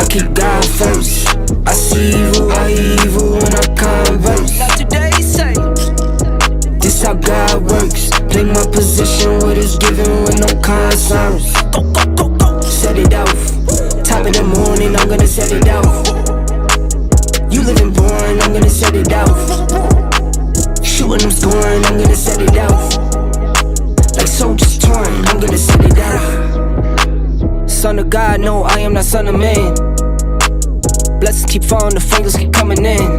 keep God first. I see evil when I converse. Not today, say. This how God works. Play my position, what is given with no concerns. Go. Set it off. Top of the morning, I'm gonna set it off. You living boring, I'm gonna set it off. Shooting, I'm scoring, I'm gonna set it off. Like soldiers torn, I'm gonna set it off. Son of God, no, I am not son of man. Blessings keep falling, the fingers keep coming in.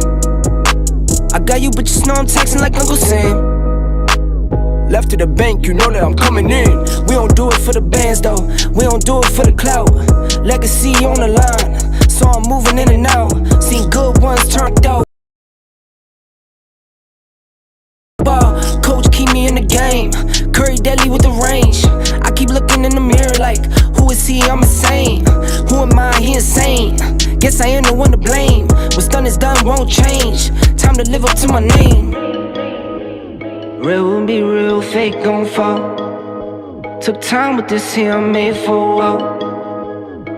I got you, but just know I'm texting like Uncle Sam. Left to the bank, you know that I'm coming in. We don't do it for the bands though, we don't do it for the clout. Legacy on the line, so I'm moving in and out. Seen good ones turned out. Coach keep me in the game, Curry deadly with the range. I keep looking in the mirror like, who is he? I'm insane. Who am I? He insane. Guess I ain't the one to blame. What's done is done, won't change. Time to live up to my name. Real will be real, fake gon' fall. Took time with this here, I'm made for a while.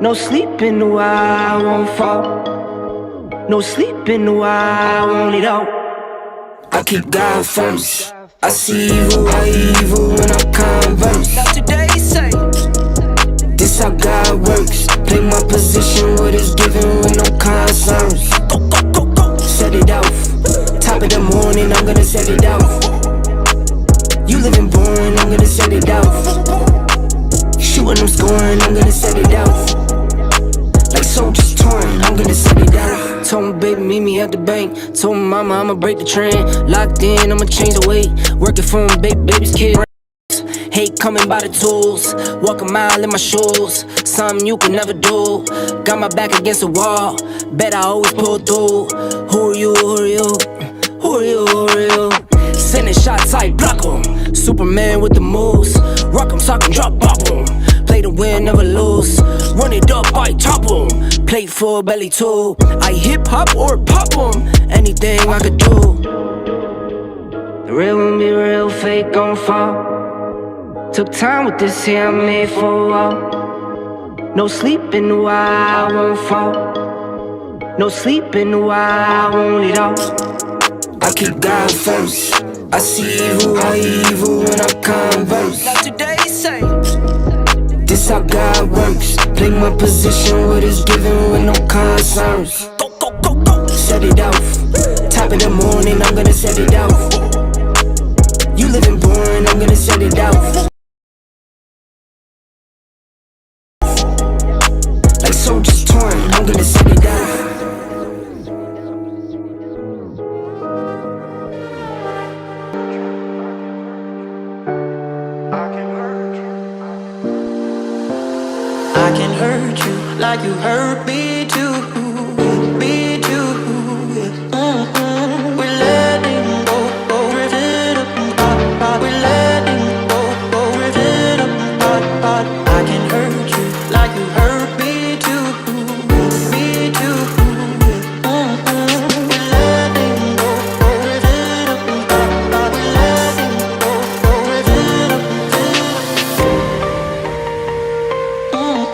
No sleeping, no, I won't fall. No sleeping, no, I won't let out. I keep God first. I see evil when I converse. Not today, say. This how God works. Play my position, what is given with no concerns. Go. Set it off. Top of the morning, I'm gonna set it off. You living boring, I'm gonna set it off. Shooting, I'm scoring, I'm gonna set it off. Like soldiers torn, I'm gonna set it off. Told my baby, meet me at the bank. Told my mama, I'ma break the trend. Locked in, I'ma change the weight. Working for him, baby's kid. Hate coming by the tools. Walk a mile in my shoes. Something you can never do. Got my back against the wall. Bet I always pull through. Who are you? Who are you? Who are you? Who are you? Sending shots, I block 'em. Superman with the moves. Rock 'em, sock 'em, drop, bop 'em. Play to win, never lose. Run it up, I top 'em. Play for belly too. I hip hop or pop 'em. Anything I could do. The real won't be real, fake gon' fall. Took time with this here, I'm made for a while. No sleeping, no, I won't fall. No sleeping, no, I won't let out. I keep God first. I see evil when I converse. Not today, say. This how God works. Play my position, what is given with no concerns. Go. Set it off. Top of the morning, I'm gonna set it off. You living boring, I'm gonna set it off. Like soldiers torn, I'm gonna set it off. I can hurt you like you hurt me too, me too. We're letting go, drifting apart. We're letting go, drifting apart. I can hurt you like you hurt me too, me too. We're letting go, drifting apart. We're letting go, drifting apart.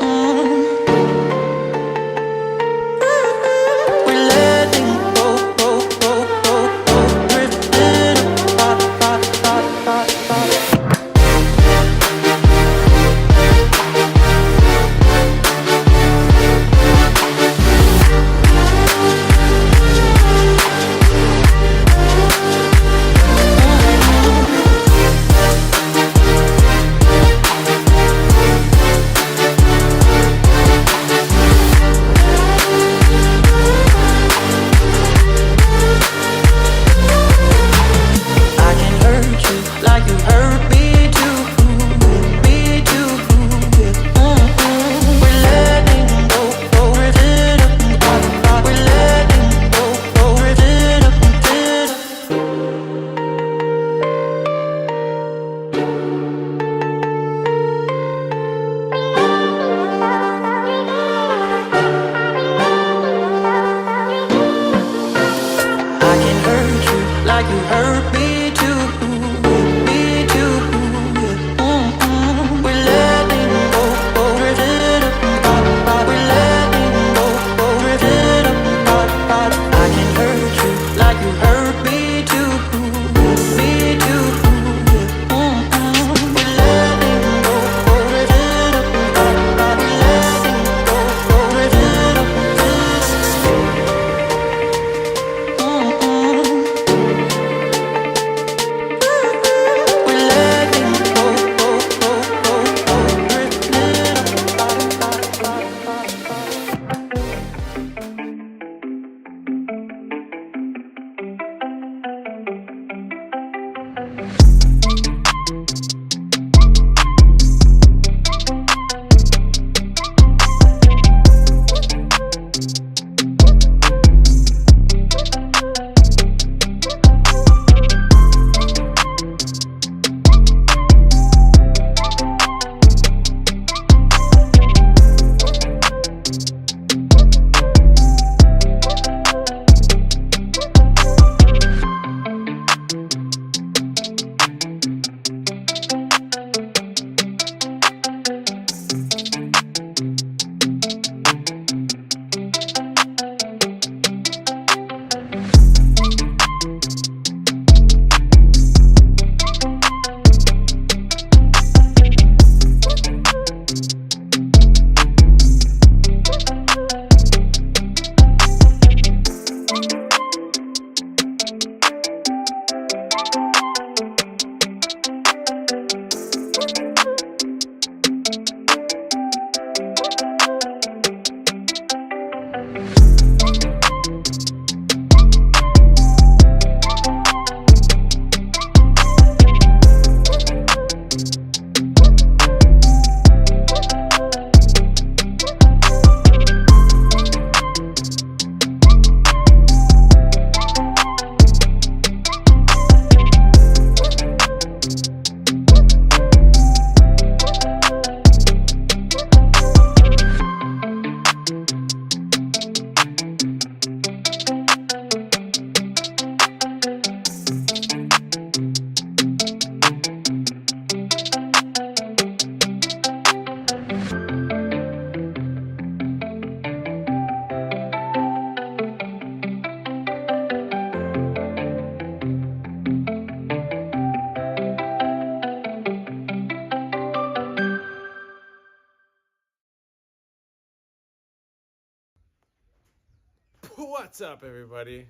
What's up, everybody?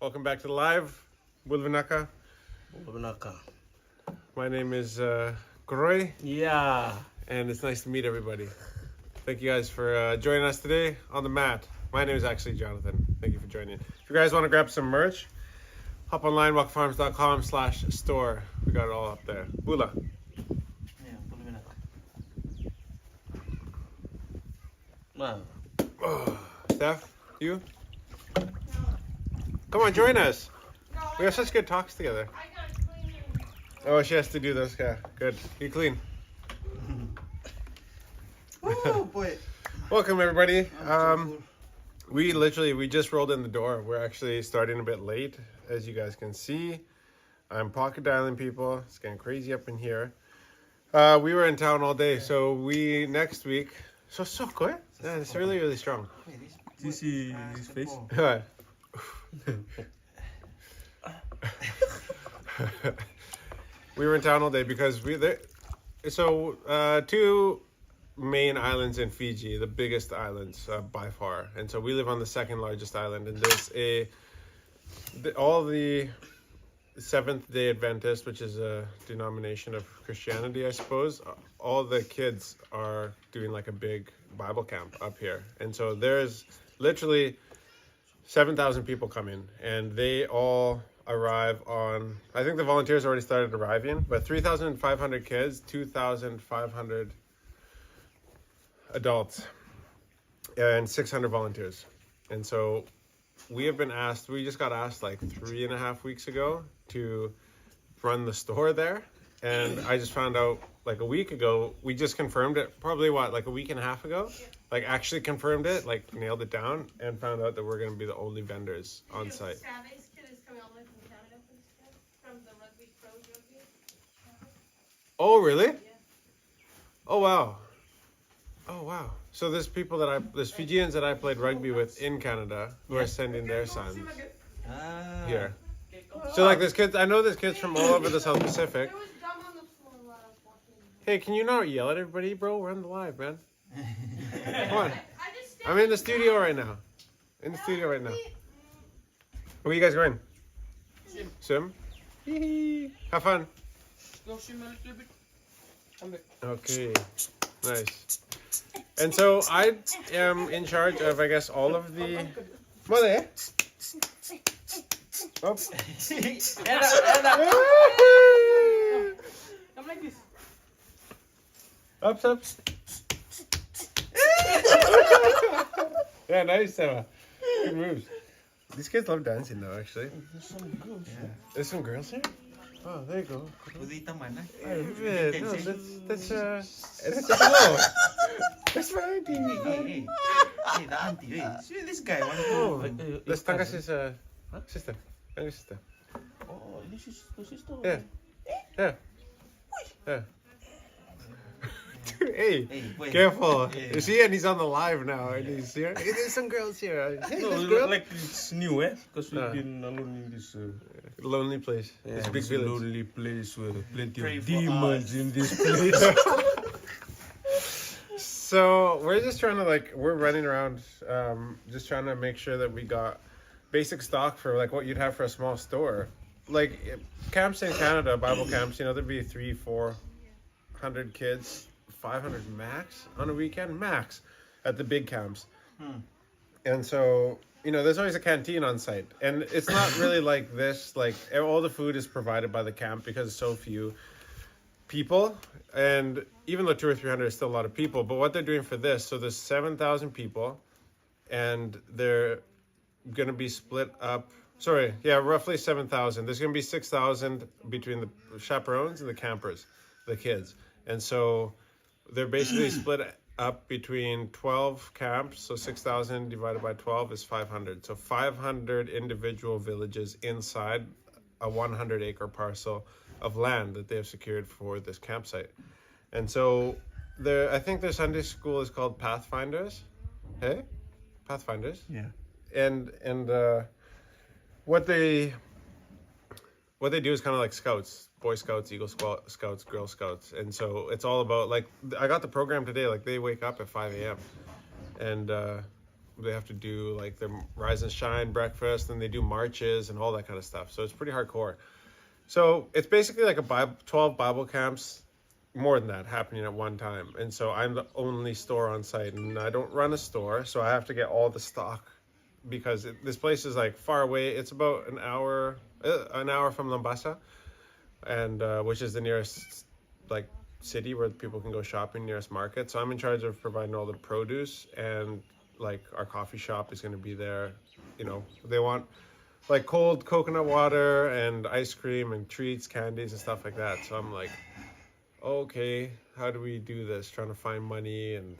Welcome back to the live. Bulvinaka. My name is Groy, Yeah. and it's nice to meet everybody. Thank you guys for joining us today on the mat. My name is actually Jonathan. Thank you for joining. If you guys want to grab some merch, hop online, walkfarms.com/store. We got it all up there. Bula. Wow. Steph, you? Come on, join us. We have such good talks together. Oh, she has to do this. Yeah, good. You clean. Oh boy. Welcome, everybody. We just rolled in the door. We're actually starting a bit late, as you guys can see. I'm pocket dialing people. It's getting crazy up in here. We were in town all day, so next week. So quick. Yeah, it's really, really strong. Do you see his face? We were in town all day because two main islands in Fiji, the biggest islands by far, and so we live on the second largest island, and there's all the Seventh-day Adventist, which is a denomination of Christianity, I suppose. All the kids are doing like a big Bible camp up here, and so there's literally 7,000 people come in, and they all arrive on, I think the volunteers already started arriving, but 3,500 kids, 2,500 adults, and 600 volunteers. And so we just got asked like 3.5 weeks ago to run the store there. And I just found out like a week ago, we just confirmed it, probably like a week and a half ago, like actually confirmed it, like nailed it down, and found out that we're going to be the only vendors on site. Saturday's kid is coming all the way from Canada for this kid, from the rugby pros rugby. Oh, really? Yeah. Oh, wow. Oh, wow. So there's Fijians that I played rugby with in Canada who are sending their sons here. So like I know there's kids from all over the South Pacific. There was dumb on the floor while I was walking. Hey, can you not yell at everybody, bro? We're on the live, man. Come on. I just I'm in the studio right now. In the studio right now. Where are you guys going? Swim? Hee-hee. Have fun. Go swim a little bit. Come back. Okay. Nice. And so I am in charge of, I guess, all of the... Mother. Oh. Come like this. Ups. Yeah, nice, Emma. Good moves. These kids love dancing, though, actually. There's some girls. Yeah. There's some girls here? Oh, there you go. Budita mana? No, that's hello. That's my auntie. Hey, the auntie. Hey, see this guy. Oh, that's Tanga's sister. Younger sister. Oh, this is the sister. Yeah. Hey, wait. careful. Yeah. You see, and he's on the live now, and he's here. Hey, there's some girls here. Hey, No, this girl. like it's new, because we've been alone in this. Lonely place. It's a big this village. lonely place with plenty Pray of for demons us. in this place. So we're just trying to we're running around, just trying to make sure that we got basic stock for like what you'd have for a small store. Like camps in Canada, Bible camps, there'd be 300-400 kids, 500 max on a weekend, max at the big camps. And so, there's always a canteen on site, and it's not really like this, like all the food is provided by the camp because so few people, and even though 200 or 300 is still a lot of people, but what they're doing for this, so there's 7,000 people, and they're going to be split up, roughly 7,000. There's going to be 6,000 between the chaperones and the campers, the kids, and so they're basically split up between 12 camps, so 6,000 divided by 12 is 500, so 500 individual villages inside a 100-acre parcel of land that they have secured for this campsite. And so I think their Sunday school is called Pathfinders. Hey? Pathfinders? Yeah. And what they do is kind of like scouts, Boy Scouts, Eagle Scouts, Girl Scouts. And so it's all about, I got the program today, they wake up at 5 a.m. and they have to do like their rise and shine breakfast, and they do marches and all that kind of stuff. So it's pretty hardcore. So it's basically like 12 Bible camps, more than that, happening at one time. And so I'm the only store on site, and I don't run a store, so I have to get all the stock because this place is like far away. It's about an hour from Lambasa, and which is the nearest like city where people can go shopping, nearest market. So I'm in charge of providing all the produce, and like our coffee shop is going to be there. You know, they want like cold coconut water and ice cream and treats, candies and stuff like that. So I'm like, okay, how do we do this? Trying to find money, and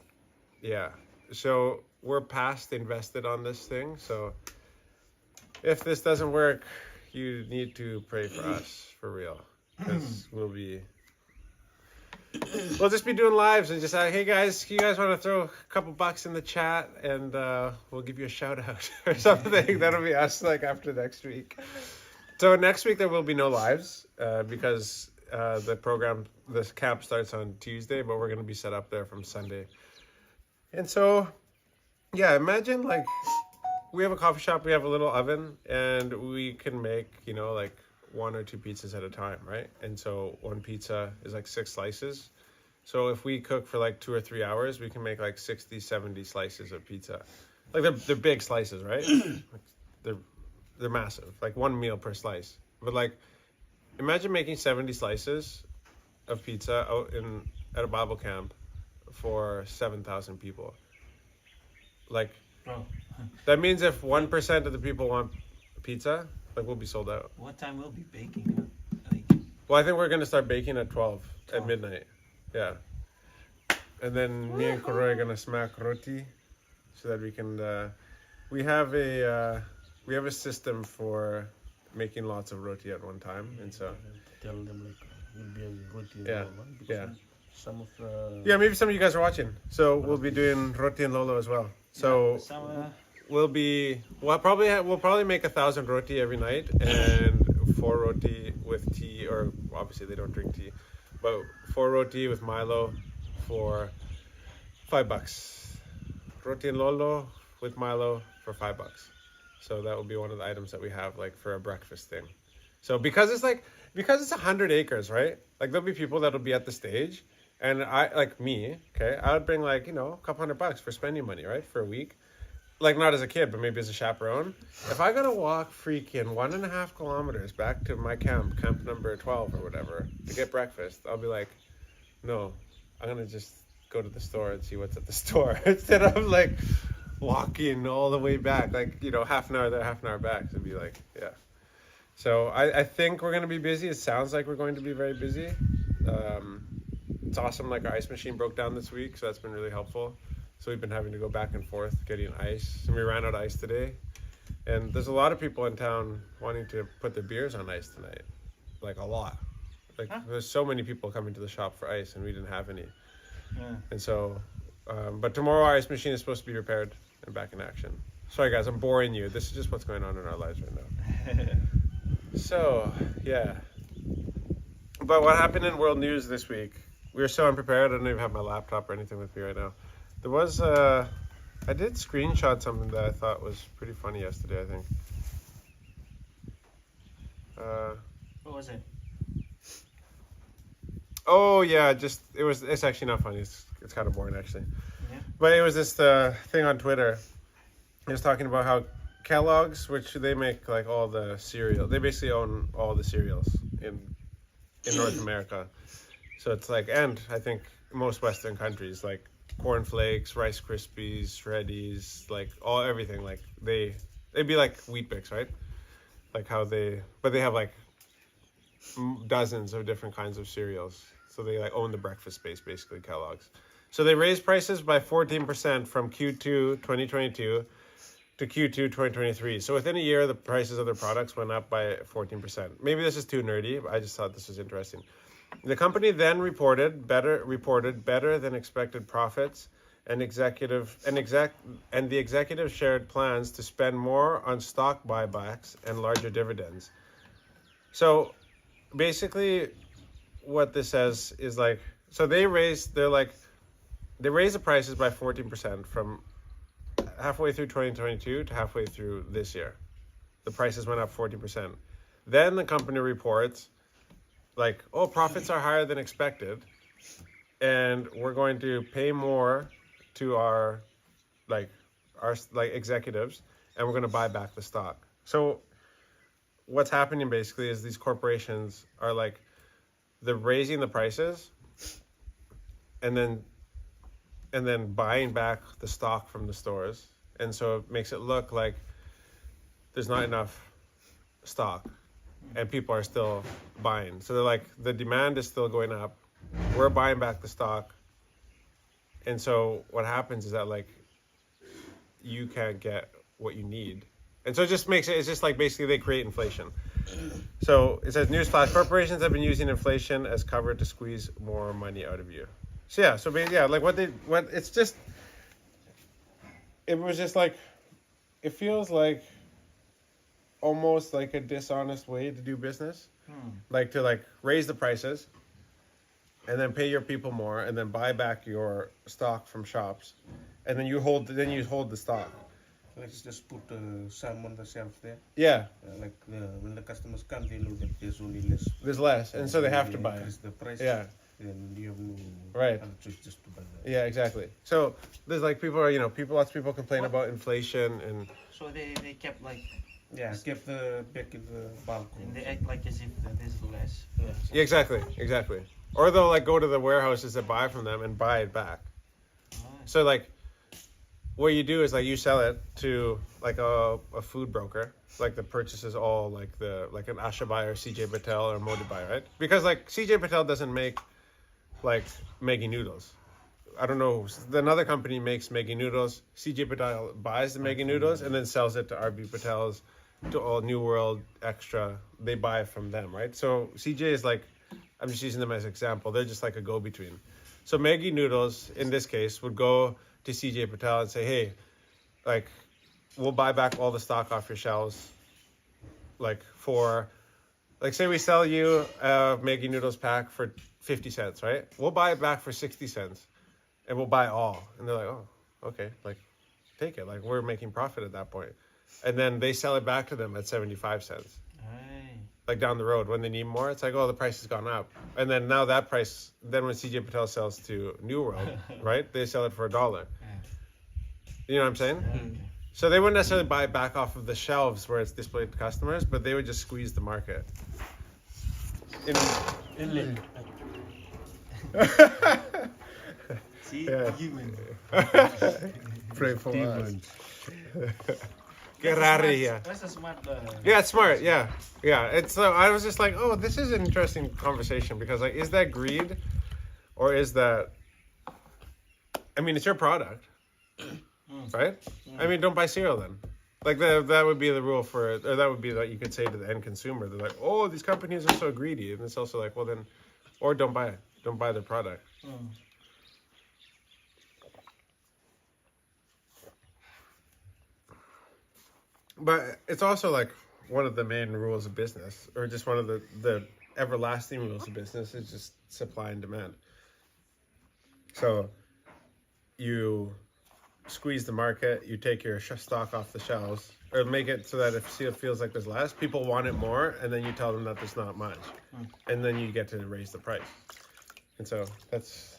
yeah. So we're past invested on this thing. So if this doesn't work, you need to pray for us, for real, because we'll just be doing lives and just like, hey guys, you guys want to throw a couple bucks in the chat, and we'll give you a shout out or something. That'll be us like after next week. So next week there will be no lives because this camp starts on Tuesday, but we're going to be set up there from Sunday. And so, yeah, imagine like we have a coffee shop, we have a little oven, and we can make, you know, like 1 or 2 pizzas at a time, right? And so one pizza is like 6 slices. So if we cook for like 2 or 3 hours, we can make like 60, 70 slices of pizza. Like they're big slices, right? Like, they're massive, like 1 meal per slice. But like, imagine making 70 slices of pizza out at a Bible camp for 7,000 people. Like, that means if 1% of the people want pizza, like we'll be sold out. What time will be baking? Well, I think we're going to start baking at 12 at midnight. Yeah. And then me and Koroy are going to smack roti so that we can, we have a system for making lots of roti at one time. And so, Tell them like will be a roti. yeah, yeah. Some of Yeah, maybe some of you guys are watching. So we'll be doing roti and lolo as well. So we'll probably make 1,000 roti every night, and 4 roti with tea, or obviously they don't drink tea, but 4 roti with Milo for $5. Roti and lolo with Milo for $5. So that will be one of the items that we have like for a breakfast thing. So because it's 100 acres, right? Like there'll be people that'll be at the stage. And I, like me, okay, I would bring like, you know, a couple $100 for spending money, right? For a week. Like not as a kid, but maybe as a chaperone. If I gotta walk freaking 1.5 kilometers back to my camp number 12 or whatever, to get breakfast, I'll be like, no, I'm gonna just go to the store and see what's at the store. Instead of like walking all the way back, like, you know, half an hour there, half an hour back. It'd be like, yeah. So I think we're gonna be busy. It sounds like we're going to be very busy. It's awesome, like our ice machine broke down this week, so that's been really helpful. So we've been having to go back and forth getting ice, and we ran out of ice today. And there's a lot of people in town wanting to put their beers on ice tonight, like a lot. Like there's so many people coming to the shop for ice, and we didn't have any. Yeah. And so, but tomorrow our ice machine is supposed to be repaired and back in action. Sorry guys, I'm boring you. This is just what's going on in our lives right now. So, yeah. But what happened in world news this week? We were so unprepared. I don't even have my laptop or anything with me right now. There was, I did screenshot something that I thought was pretty funny yesterday, I think. What was it? Oh yeah, it's actually not funny. It's kind of boring actually. Yeah. But it was this thing on Twitter. It was talking about how Kellogg's, which they make like all the cereal, they basically own all the cereals in North America. So it's like, and I think most Western countries, like Corn Flakes, Rice Krispies, Shreddies, like everything, like they'd be like Wheat Bix, right? Like but they have like dozens of different kinds of cereals. So they like own the breakfast space, basically, Kellogg's. So they raised prices by 14% from Q2 2022 to Q2 2023. So within a year, the prices of their products went up by 14%. Maybe this is too nerdy, but I just thought this was interesting. The company then reported better than expected profits, and the executive shared plans to spend more on stock buybacks and larger dividends. So basically what this says is like, so they raised the prices by 14% from halfway through 2022 to halfway through this year. The prices went up 40%. Then the company reports like, oh, profits are higher than expected, and we're going to pay more to our executives, and we're going to buy back the stock. So what's happening basically is these corporations are like, they're raising the prices and then buying back the stock from the stores, and so it makes it look like there's not enough stock and people are still buying. So they're like, the demand is still going up, we're buying back the stock, and so what happens is that like you can't get what you need, and so it just makes it's just like basically they create inflation. So it says, newsflash, corporations have been using inflation as cover to squeeze more money out of you. So yeah, like it feels like almost like a dishonest way to do business. Like to like raise the prices and then pay your people more and then buy back your stock from shops, and then you hold the stock. Let's just put some on the shelf there. Yeah. When the customers come, they know that there's only less. There's less, and so they have to buy it. Increase the price. Yeah. Then you have no Right. other choice just to buy that. Yeah, exactly. So there's like lots of people complain about inflation, and So they kept like, Yeah, keep the back in the bulk. and they act like as if there's less. yeah, exactly. Or they'll like go to the warehouses that buy from them and buy it back. So like, what you do is like you sell it to like a food broker, like that purchases all like an Ashabai or CJ Patel or Modibai, right? Because like CJ Patel doesn't make like Maggi noodles. I don't know. Another company makes Maggi noodles. CJ Patel buys the Maggi noodles and then sells it to RB Patel's, to all New World Extra. They buy it from them, right? So CJ is like, I'm just using them as an example. They're just like a go-between. So Maggi noodles, in this case, would go to CJ Patel and say, hey, like, we'll buy back all the stock off your shelves, like for, like say we sell you a Maggi noodles pack for 50 cents, right? We'll buy it back for 60 cents and we'll buy all. And they're like, oh, okay, like take it. Like we're making profit at that point. And then they sell it back to them at 75 cents. Like down the road when they need more, it's like, oh, the price has gone up. And then now that price, then when CJ Patel sells to New World, right? They sell it for $1. You know what I'm saying? Okay. So they wouldn't necessarily buy it back off of the shelves where it's displayed to customers, but they would just squeeze the market. See, Yeah. human. Pray for us. That's Get out of here. That's a smart. Yeah, it's smart. Yeah. It's I was just like, oh, this is an interesting conversation because like, is that greed, or is that? I mean, it's your product, right? I mean, don't buy cereal then. Like that would be the rule for, or that would be that you could say to the end consumer. They're like, oh, these companies are so greedy, and it's also like, well then, or don't buy it. Don't buy their product. But it's also like one of the main rules of business, or just one of the everlasting rules of business, is just supply and demand. So you squeeze the market, you take your stock off the shelves, or make it so that if it feels like there's less, people want it more, and then you tell them that there's not much. And then you get to raise the price. And so that's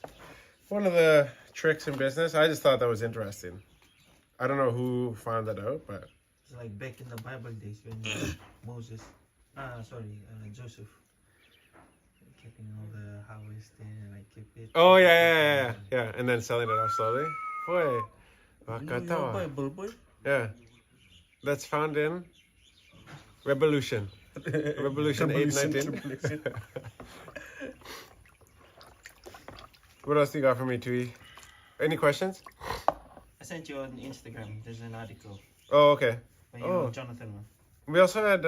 one of the tricks in business. I just thought that was interesting. I don't know who found that out, but... It's like back in the Bible days when Joseph keeping all the harvest and like keep it. Oh, yeah. And then selling it off slowly. Boy. Bible, boy. Yeah. That's found in Revolution. Revolution 8:19. What else do you got for me, Tui? Any questions? I sent you on Instagram. There's an article Oh, okay. by Jonathan. We also had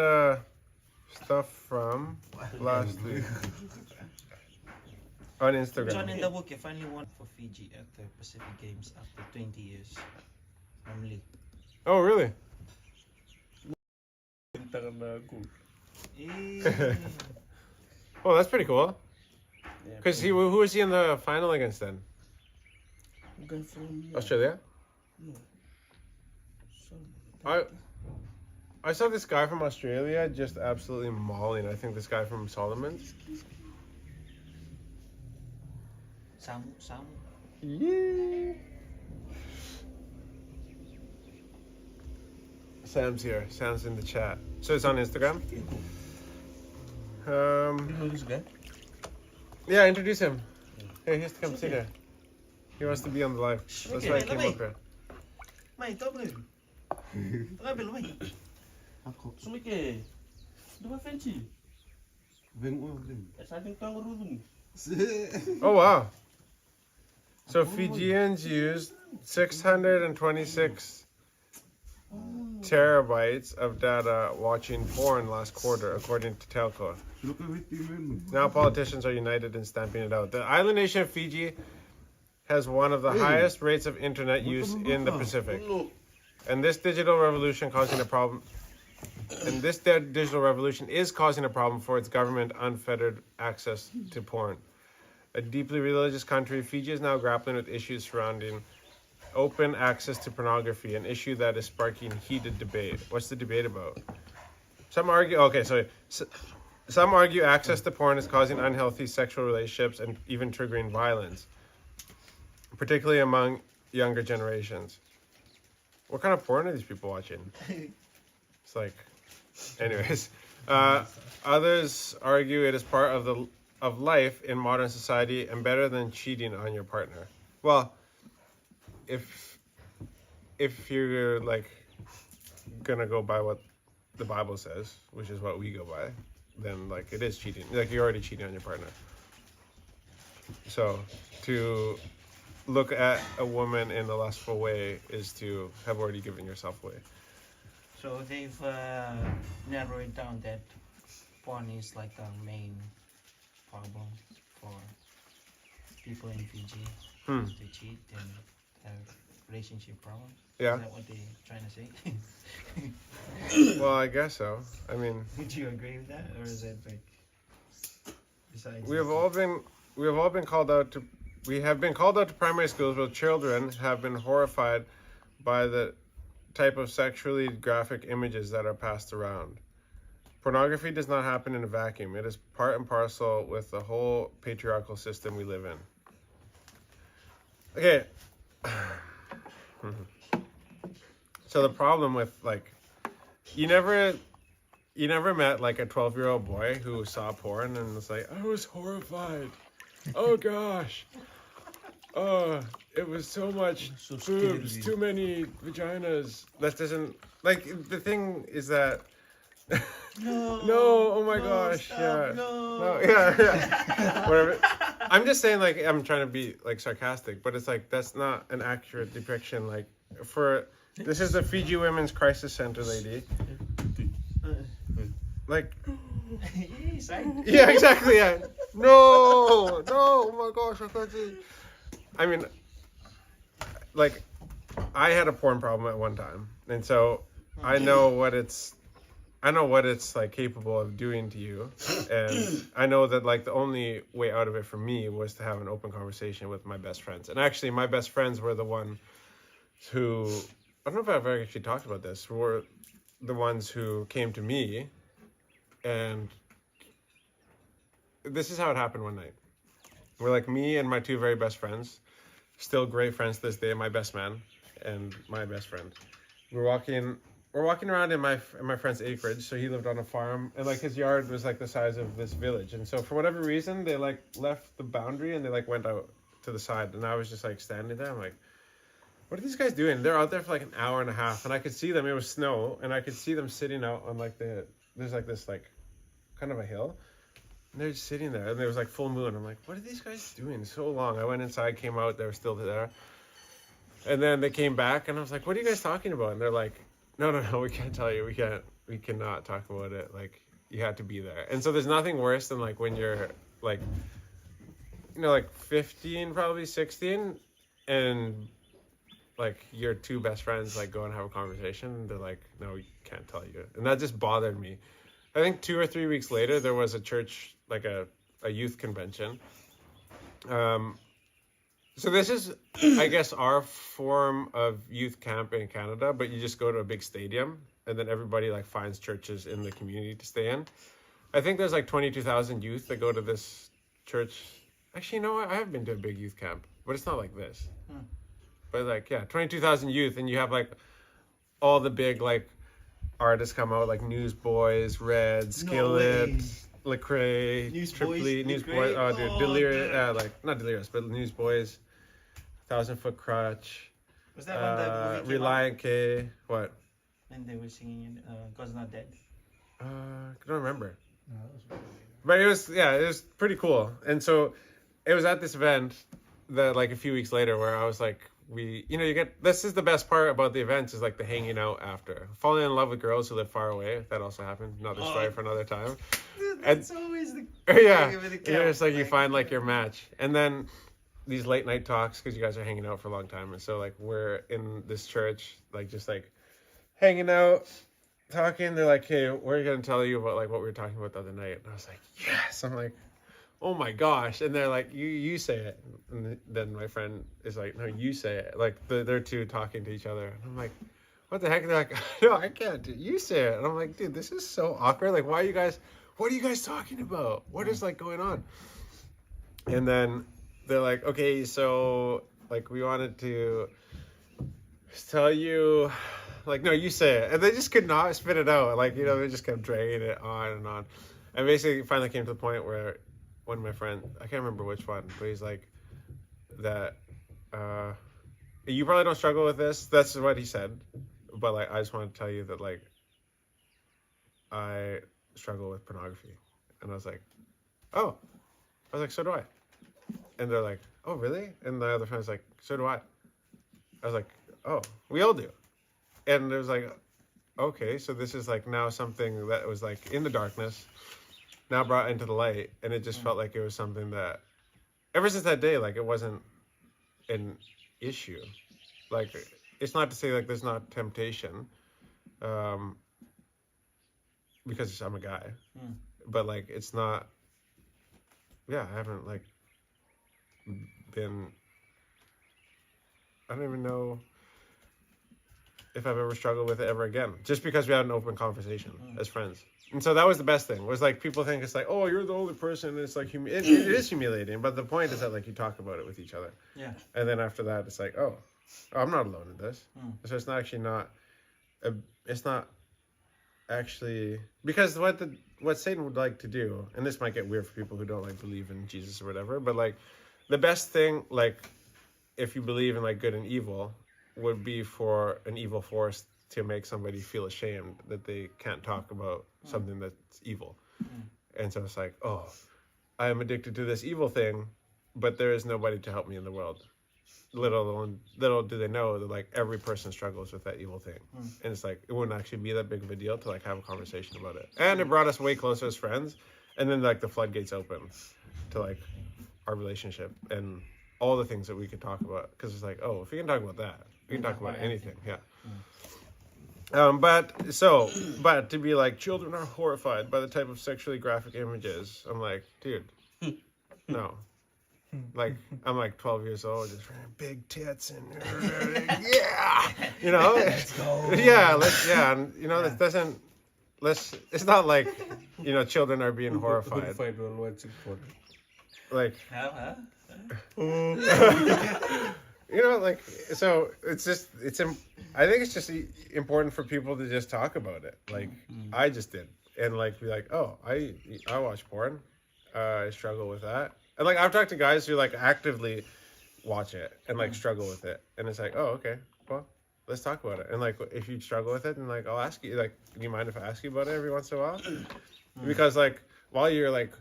stuff from last week on John Instagram. in the book, you finally won for Fiji at the Pacific Games after 20 years. Family. Oh, really? Oh, that's pretty cool. Because who was he in the final against then? Guy from Australia? I saw this guy from Australia just absolutely mauling. I think this guy from Solomon's. Sam. Yeah. Sam's here. Sam's in the chat. So it's on Instagram. You know this guy? Yeah, introduce him. Hey, he has to come sit here. He wants to be on the live. That's why I came up here. Mãe, tá bem. Tá bem, mãe. Sumi que. Do vai frente. Vem. Essa tem que estar rudo. Oh wow. So Fijians used 626 terabytes of data watching porn last quarter, according to Telco. Now politicians are united in stamping it out. The island nation of Fiji has one of the highest rates of internet use in the Pacific. And this digital revolution is causing a problem for its government unfettered access to porn. A deeply religious country, Fiji is now grappling with issues surrounding open access to pornography, an issue that is sparking heated debate. What's the debate about? Some argue access to porn is causing unhealthy sexual relationships and even triggering violence, particularly among younger generations. What kind of porn are these people watching? It's like, anyways. Others argue it is part of life in modern society and better than cheating on your partner. Well, if you're like gonna go by what the Bible says, which is what we go by, then like it is cheating. Like you're already cheating on your partner. So to look at a woman in a lustful way is to have already given yourself away. So they've narrowed it down that porn is like a main problem for people in Fiji to cheat and have relationship problems. Yeah. Is that what they're trying to say? Well, I guess so. I mean, Do you agree with that, or is that like besides? we have all been called out to. We have been called out to primary schools where children have been horrified by the type of sexually graphic images that are passed around. Pornography does not happen in a vacuum. It is part and parcel with the whole patriarchal system we live in. Okay. So the problem with like, you never met like a 12-year-old boy who saw porn and was like, I was horrified. Oh gosh. Oh, it was so much boobs, too many vaginas. That doesn't, like, the thing is that no, oh my gosh, stop, yeah, whatever. I'm just saying, like, I'm trying to be like sarcastic, but it's like that's not an accurate depiction. Like, this is the Fiji Women's Crisis Center lady. Like, yeah, exactly, yeah. No, oh my gosh, I can't see. I mean, like, I had a porn problem at one time, and so I know what it's like capable of doing to you, and I know that like the only way out of it for me was to have an open conversation with my best friends. And actually, my best friends were the ones who, I don't know if I've ever actually talked about this, were the ones who came to me, and this is how it happened one night. We're like, me and my two very best friends, still great friends to this day, my best man and my best friend. We're walking around in my friend's acreage. So he lived on a farm, and like his yard was like the size of this village. And so for whatever reason, they like left the boundary and they like went out to the side. And I was just like standing there. I'm like, what are these guys doing? They're out there for like an hour and a half, and I could see them. It was snow, and I could see them sitting out on like there's like this like kind of a hill. And they're just sitting there, and there was like full moon. I'm like, what are these guys doing so long? I went inside, came out, they were still there. And then they came back, and I was like, what are you guys talking about? And they're like, no, we can't tell you. We cannot talk about it. Like, you have to be there. And so there's nothing worse than like when you're like, you know, like 15, probably 16, and like your two best friends like go and have a conversation, and they're like, no, we can't tell you. And that just bothered me. I think 2 or 3 weeks later, there was a church, like a youth convention. So this is, I guess, our form of youth camp in Canada, but you just go to a big stadium, and then everybody like finds churches in the community to stay in. I think there's like 22,000 youth that go to this church. Actually, you know what? I have been to a big youth camp, but it's not like this. But like, yeah, 22,000 youth, and you have like all the big like artists come out, like Newsboys, Red, Skillet, Lecrae, Tripoli, Newsboys. Oh, dude, Delirious, like not Delirious, but Newsboys, 1,000 Foot Crutch, Was that when the movie came Reliant K. What? out? When they were singing God's Not Dead. I don't remember. But it was pretty cool. And so it was at this event that like a few weeks later where I was like, this is the best part about the events is like the hanging out after. Falling in love with girls who live far away. That also happened. Another story for another time. That's always the Yeah. camp, It's like you find like your match. And then these late night talks because you guys are hanging out for a long time. And so like we're in this church, like just like hanging out, talking. They're like, hey, we're going to tell you about like what we were talking about the other night. And I was like, yes. I'm like, oh my gosh. And they're like, you say it. And then my friend is like, no, you say it. Like they're two talking to each other. And I'm like, what the heck? And they're like, no, I can't. Dude. You say it. And I'm like, dude, this is so awkward. Like, what are you guys talking about? What is like going on? And then they're like, okay, so like we wanted to tell you, like, no, you say it. And they just could not spit it out. Like, they just kept dragging it on and on. And basically finally came to the point where one of my friends, I can't remember which one, but he's like, that, you probably don't struggle with this. That's what he said. But, like, I just want to tell you that, like, I struggle with pornography. And I was like, oh. I was like, so do I. And they're like, oh, really? And the other friend's like, so do I. I was like, oh, we all do. And it was like, okay, so this is like now something that was like in the darkness, now brought into the light. And it just felt like it was something that, ever since that day, like it wasn't an issue. Like, it's not to say like there's not temptation, because I'm a guy. But like, it's not, I haven't like been, I don't even know if I've ever struggled with it ever again, just because we had an open conversation as friends. And so that was the best thing, was like people think it's like, oh, you're the only person, and it's like, it is humiliating, but the point is that like you talk about it with each other. Yeah. And then after that, it's like, oh, I'm not alone in this. So it's not actually it's not actually, because what Satan would like to do, and this might get weird for people who don't like believe in Jesus or whatever, but like the best thing, like if you believe in like good and evil, would be for an evil force to make somebody feel ashamed that they can't talk about something that's evil. And so it's like, oh, I am addicted to this evil thing, but there is nobody to help me in the world. Little do they know that like every person struggles with that evil thing. And it's like, it wouldn't actually be that big of a deal to like have a conversation about it. And it brought us way closer as friends. And then like the floodgates open to like our relationship and all the things that we could talk about. Because it's like, oh, if we can talk about that, we can talk about anything. Yeah. But to be like, children are horrified by the type of sexually graphic images. I'm like, dude, no. Like, I'm like 12 years old, just big tits and yeah, let's go. And that doesn't. It's not like, children are being horrified. Like, like, so it's just, I think it's just important for people to just talk about it. Like, I just did. And like, be like, oh, I watch porn. I struggle with that. And like, I've talked to guys who like actively watch it and like struggle with it. And it's like, oh, okay, well, let's talk about it. And like, if you struggle with it, then like, I'll ask you, like, do you mind if I ask you about it every once in a while? Because like, while you're like,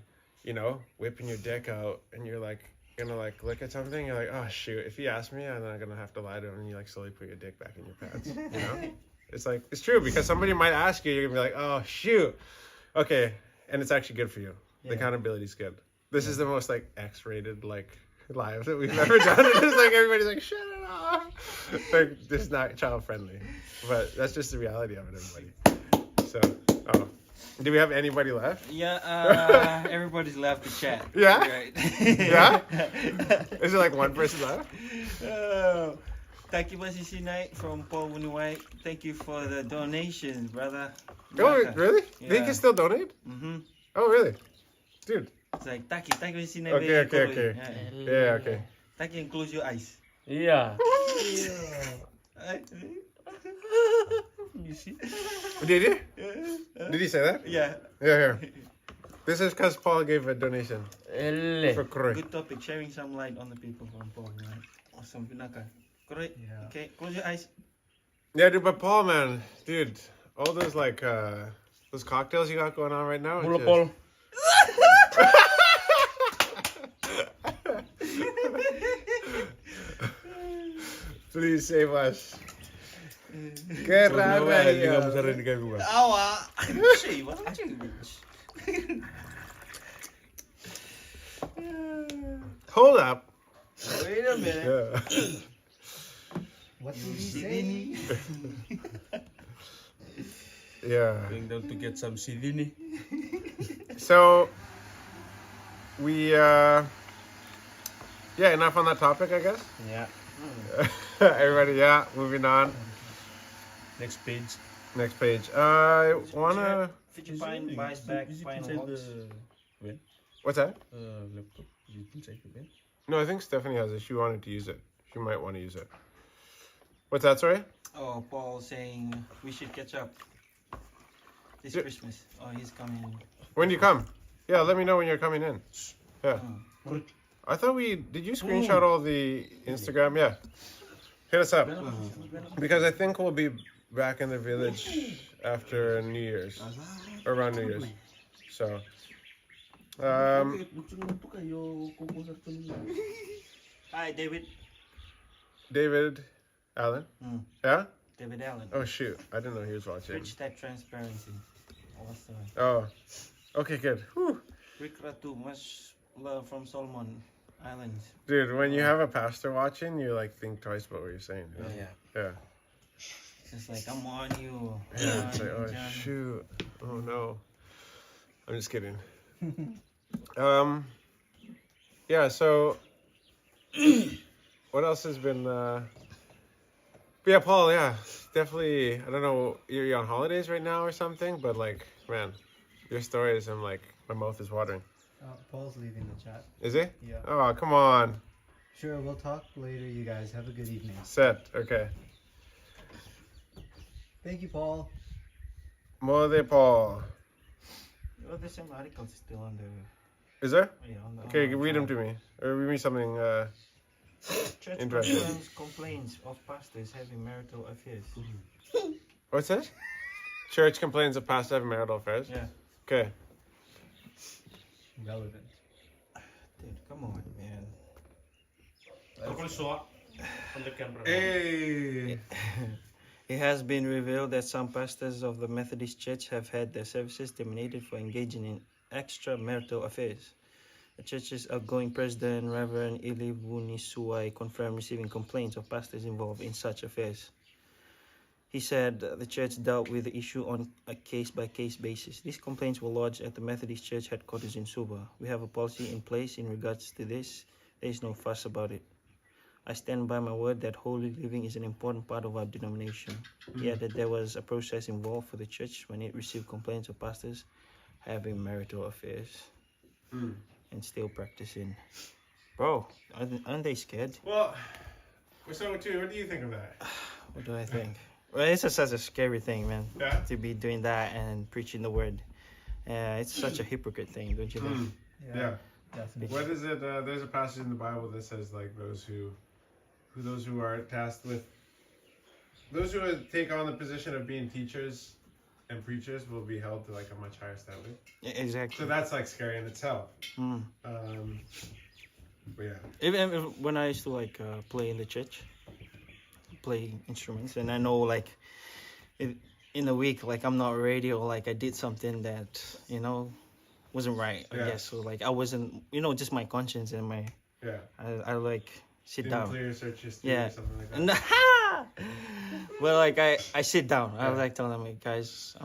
whipping your dick out and you're like, gonna like look at something, you're like, oh shoot, if he asks me, I'm not gonna have to lie to him, and you like slowly put your dick back in your pants. It's like, it's true, because somebody might ask you, you're gonna be like, oh shoot, okay, and it's actually good for you. The accountability's good. This is the most like X-rated like live that we've ever done. It's just like everybody's like, shut it off. Like, it's not child friendly, but that's just the reality of it, everybody. So, Do we have anybody left? Yeah, everybody's left the chat. Yeah? Right. Yeah? Is it like one person left? Thank you, Masisi Knight from Paul Wuniwai. Thank you for the donation, brother. Oh, really? They Yeah. can still donate? Mm-hmm. Oh, really? Dude. It's like, Taki, Masisi Knight. Okay. Yeah, okay. Taki, and close your eyes. Iya. You see? Did he? Did he say that? Yeah. Yeah. This is because Paul gave a donation Ele. for Kroy. Good topic, sharing some light on the people from Paul, right? Awesome, Binaka. Correct? Yeah. Okay, close your eyes. Yeah, dude, but Paul, man, dude, all those like those cocktails you got going on right now. Mulu it's Paul. Please save us. Qué rara ya. Awa! Say, what you? Hold up. Wait a minute. Yeah. What did he say? Yeah. Going down to get some sidini. So we yeah, enough on that topic, I guess. Yeah. Everybody, yeah, moving on. Next page. Next page. I wanna. Fijipine buys back Is it final inside box. the What's that? laptop? Is it inside the bin? No, I think Stephanie has it. She wanted to use it. She might want to use it. What's that? Sorry. Oh, Paul saying we should catch up this Yeah. Christmas. Oh, he's coming. When do you come? Yeah, let me know when you're coming in. Yeah. Oh. I thought did you screenshot all the Instagram? Yeah. Hit us up. Because I think we'll be back in the village after New Year's. Around New Year's. So, Hi, David. David Allen. Mm. Yeah? David Allen. Oh, shoot. I didn't know he was watching. Rich type transparency. Awesome. Oh. Okay, good. Whew. Rick Ratu, much love from Solomon Islands. Dude, when you have a pastor watching, you like think twice about what you're saying. Yeah. Yeah. It's just like, I'm on you. Yeah, it's like, John, oh John. shoot. Oh no. I'm just kidding. Yeah, so what else has been yeah, Paul, yeah. Definitely I don't know, you're on holidays right now or something, but like, man, your stories, I'm like, my mouth is watering. Paul's leaving the chat. Is he? Yeah. Oh, come on. Sure, we'll talk later, you guys. Have a good evening. Set. Okay. Thank you, Paul. Mode Paul. Oh, there's some articles still on the. Is there? Yeah, on the Okay, on read them the- to me. Or read me something Church Interesting. concerns complaints of pastors having marital affairs. what's that? Church complains of past having marital affairs. Yeah. Okay. Relevant. Dude, come on, man. On the camera. Hey. It has been revealed that some pastors of the Methodist Church have had their services terminated for engaging in extramarital affairs. The church's outgoing president, Reverend Ili Bunisuwai, confirmed receiving complaints of pastors involved in such affairs. He said the church dealt with the issue on a case-by-case basis. These complaints were lodged at the Methodist Church headquarters in Suba. We have a policy in place in regards to this. There is no fuss about it. I stand by my word that holy living is an important part of our denomination. He added there was a process involved for the church when it received complaints of pastors having marital affairs and still practicing. Bro, aren't they scared? Well, so what do you think of that? What do I think? Well, it's just such a scary thing, man. Yeah. To be doing that and preaching the word. It's such a hypocrite thing, don't you think? Yeah. Definitely. What is it? There's a passage in the Bible that says like those who are tasked with those who take on the position of being teachers and preachers will be held to like a much higher standard. Yeah, exactly. So that's like scary in itself. Mm. But yeah. Even when I used to like play in the church, play instruments, and I know like in a week, like I'm not ready or like I did something that wasn't right. I Yeah. guess so. Like I wasn't, just my conscience and my Yeah. I like sit Didn't down. clear search history Yeah. or something like that. And well, like I sit down. I Yeah. like telling them, like, guys,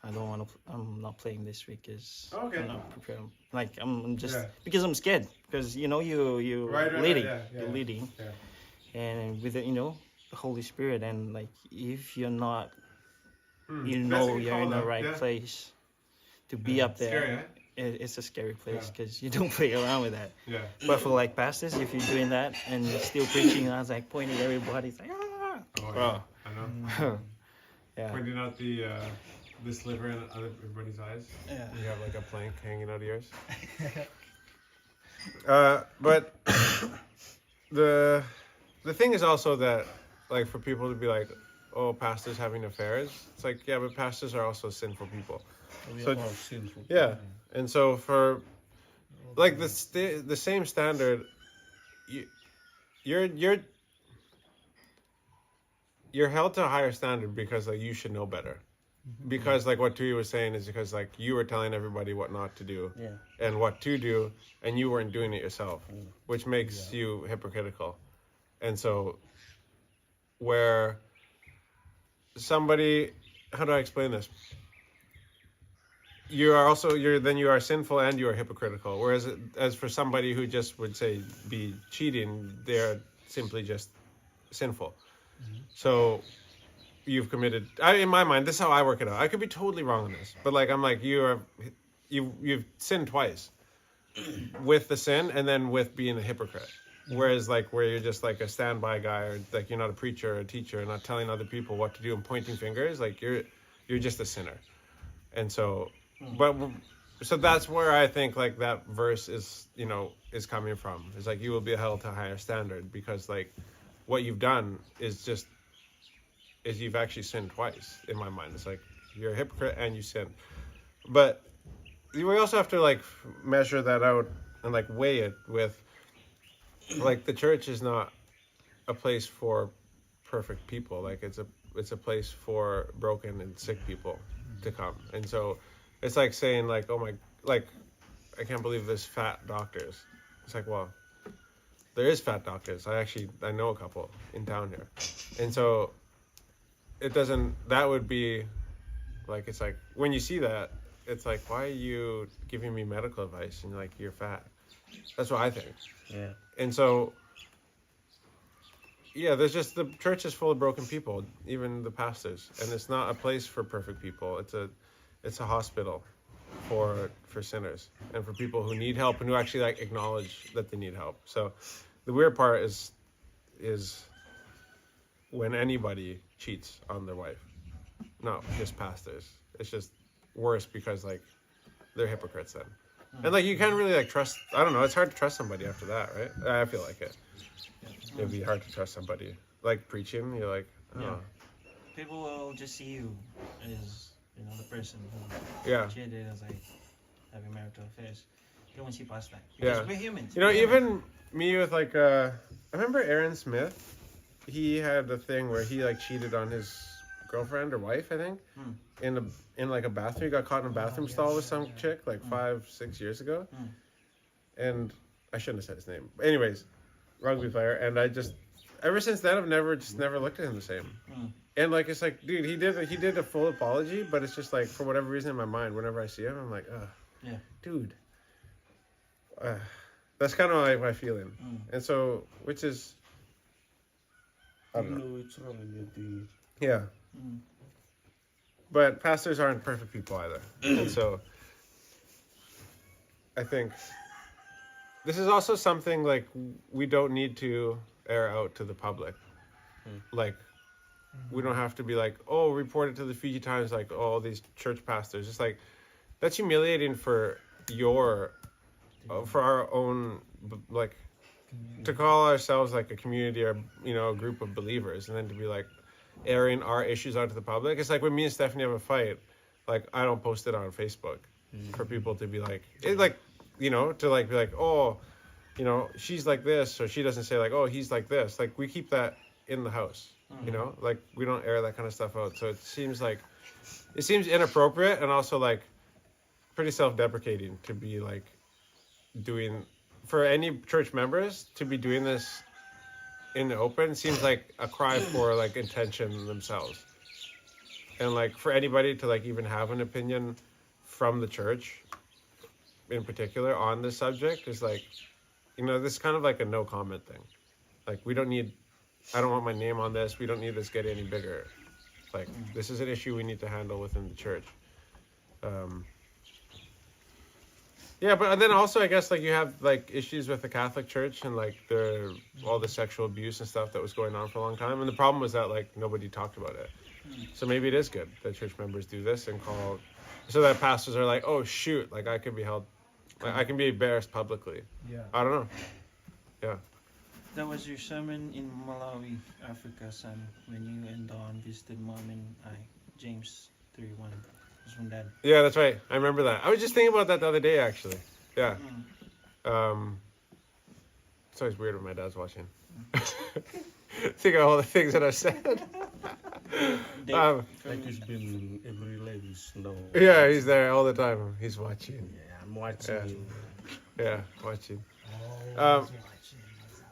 I don't want to. I'm not playing this week because Okay. I'm not prepared. Like I'm just Yeah. because I'm scared because you Right, leading, yeah, you're leading, yeah. and with the Holy Spirit, and like if you're not, you That's know a good you're call, in the though. right Yeah. place to be up there. Scary, eh? It's a scary place Yeah. because you don't play around with that. Yeah. But for like pastors, if you're doing that and you're still preaching, and I was like pointing at everybody, it's like Oh, bro. yeah. I know. Yeah. Pointing out the sliver in everybody's eyes. Yeah. You have like a plank hanging out of yours. But the thing is also that, like, for people to be like, oh, pastors having affairs, it's like, yeah, but pastors are also sinful people. We So- are all sinful. Yeah, and so for like the same standard, you're held to a higher standard because like you should know better. Because like what Tui was saying is because like you were telling everybody what not to do Yeah. and what to do, and you weren't doing it yourself, which makes you hypocritical. And so where somebody, how do I explain this? You are sinful and you are hypocritical. Whereas as for somebody who just would say be cheating, they're simply just sinful. So you've committed. In my mind, this is how I work it out. I could be totally wrong on this, but like I'm like you've sinned twice with the sin and then with being a hypocrite. Whereas like where you're just like a standby guy or like you're not a preacher or a teacher, not telling other people what to do and pointing fingers, like you're just a sinner. And so. So that's where I think like that verse is coming from. It's like you will be held to a higher standard because like what you've done is you've actually sinned twice in my mind. It's like you're a hypocrite and you sin. But we also have to like measure that out and like weigh it with like the church is not a place for perfect people. Like it's a place for broken and sick people to come. And so it's like saying like, oh my, like, I can't believe there's fat doctors. It's like, well, there is fat doctors. I know a couple in town here. And so that would be like, it's like, when you see that, it's like, why are you giving me medical advice? And like, you're fat. That's what I think. Yeah. And so, yeah, the church is full of broken people, even the pastors. And it's not a place for perfect people. It's a hospital for sinners and for people who need help and who actually like acknowledge that they need help. So the weird part is when anybody cheats on their wife, not just pastors. It's just worse because like they're hypocrites then. And like you can't really like trust. I don't know. It's hard to trust somebody after that, right? I feel like it. It'd be hard to trust somebody. Like preaching, you're like, oh. Yeah. People will just see you as the person who Yeah. cheated as like having marital affairs. They won't see past that. Yeah. Because we're humans. Even me with like I remember Aaron Smith. He had a thing where he like cheated on his girlfriend or wife, I think, in like a bathroom. He got caught in a bathroom stall with some chick like 5-6 years ago, and I shouldn't have said his name. Anyways, rugby player, and I just ever since then I've never looked at him the same. And like it's like, dude, he did a full apology, but it's just like for whatever reason in my mind, whenever I see him, I'm like, dude, that's kind of like my feeling. And so, which is, I don't know. It's wrong with the Yeah. But pastors aren't perfect people either. And so I think this is also something like we don't need to air out to the public. Like we don't have to be like, oh, report it to the Fiji Times, like, oh, these church pastors. It's like that's humiliating for our own, like, to call ourselves like a community or a group of believers, and then to be like airing our issues out to the public. It's like when me and Stephanie have a fight, like I don't post it on Facebook for people to be like, to like be like, oh, she's like this, or she doesn't say like, oh, he's like this. Like we keep that in the house, like we don't air that kind of stuff out. So it seems inappropriate and also like pretty self-deprecating to be like doing, for any church members to be doing this in the open. Seems like a cry for like attention themselves. and like for anybody to like even have an opinion from the church in particular on this subject is like, you know, this is kind of like a no comment thing. Like we don't need, I don't want my name on this. We don't need this get any bigger. Like this is an issue we need to handle within the church. Yeah, but then also I guess like you have like issues with the Catholic Church and like all the sexual abuse and stuff that was going on for a long time. And the problem was that like nobody talked about it. So maybe it is good that church members do this and call, so that pastors are like, oh shoot, like I could be held, like, I can be embarrassed publicly. Yeah. I don't know. Yeah. That was your sermon in Malawi, Africa, son, when you and Dawn visited Mom and I, James 3:1. Was from that. Yeah, that's right. I remember that. I was just thinking about that the other day, actually. Yeah. It's always weird when my dad's watching. Think of all the things that I said. Like he's been every ladies know. Yeah, he's there all the time. He's watching. Yeah, I'm watching. Yeah, watching.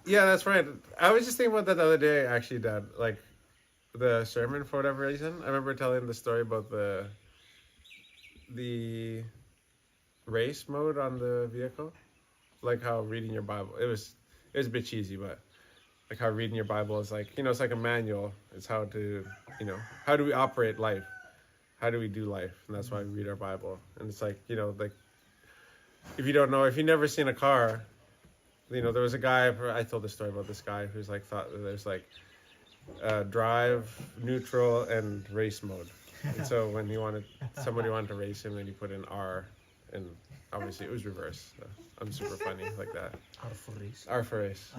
Yeah, that's right. I was just thinking about that the other day, actually, Dad. Like, the sermon, for whatever reason. I remember telling the story about the race mode on the vehicle. Like how reading your Bible, it was a bit cheesy, but like how reading your Bible is like, you know, it's like a manual. It's how to, you know, how do we operate life? How do we do life? And that's why we read our Bible. And it's like, you know, like, if you don't know, if you've never seen a car, you know, there was a guy, I told the story about this guy who's like, thought that there's like drive, neutral, and race mode. And so when somebody wanted to race him, then he put in R, and obviously it was reverse. So I'm super funny like that. R for race. R for race.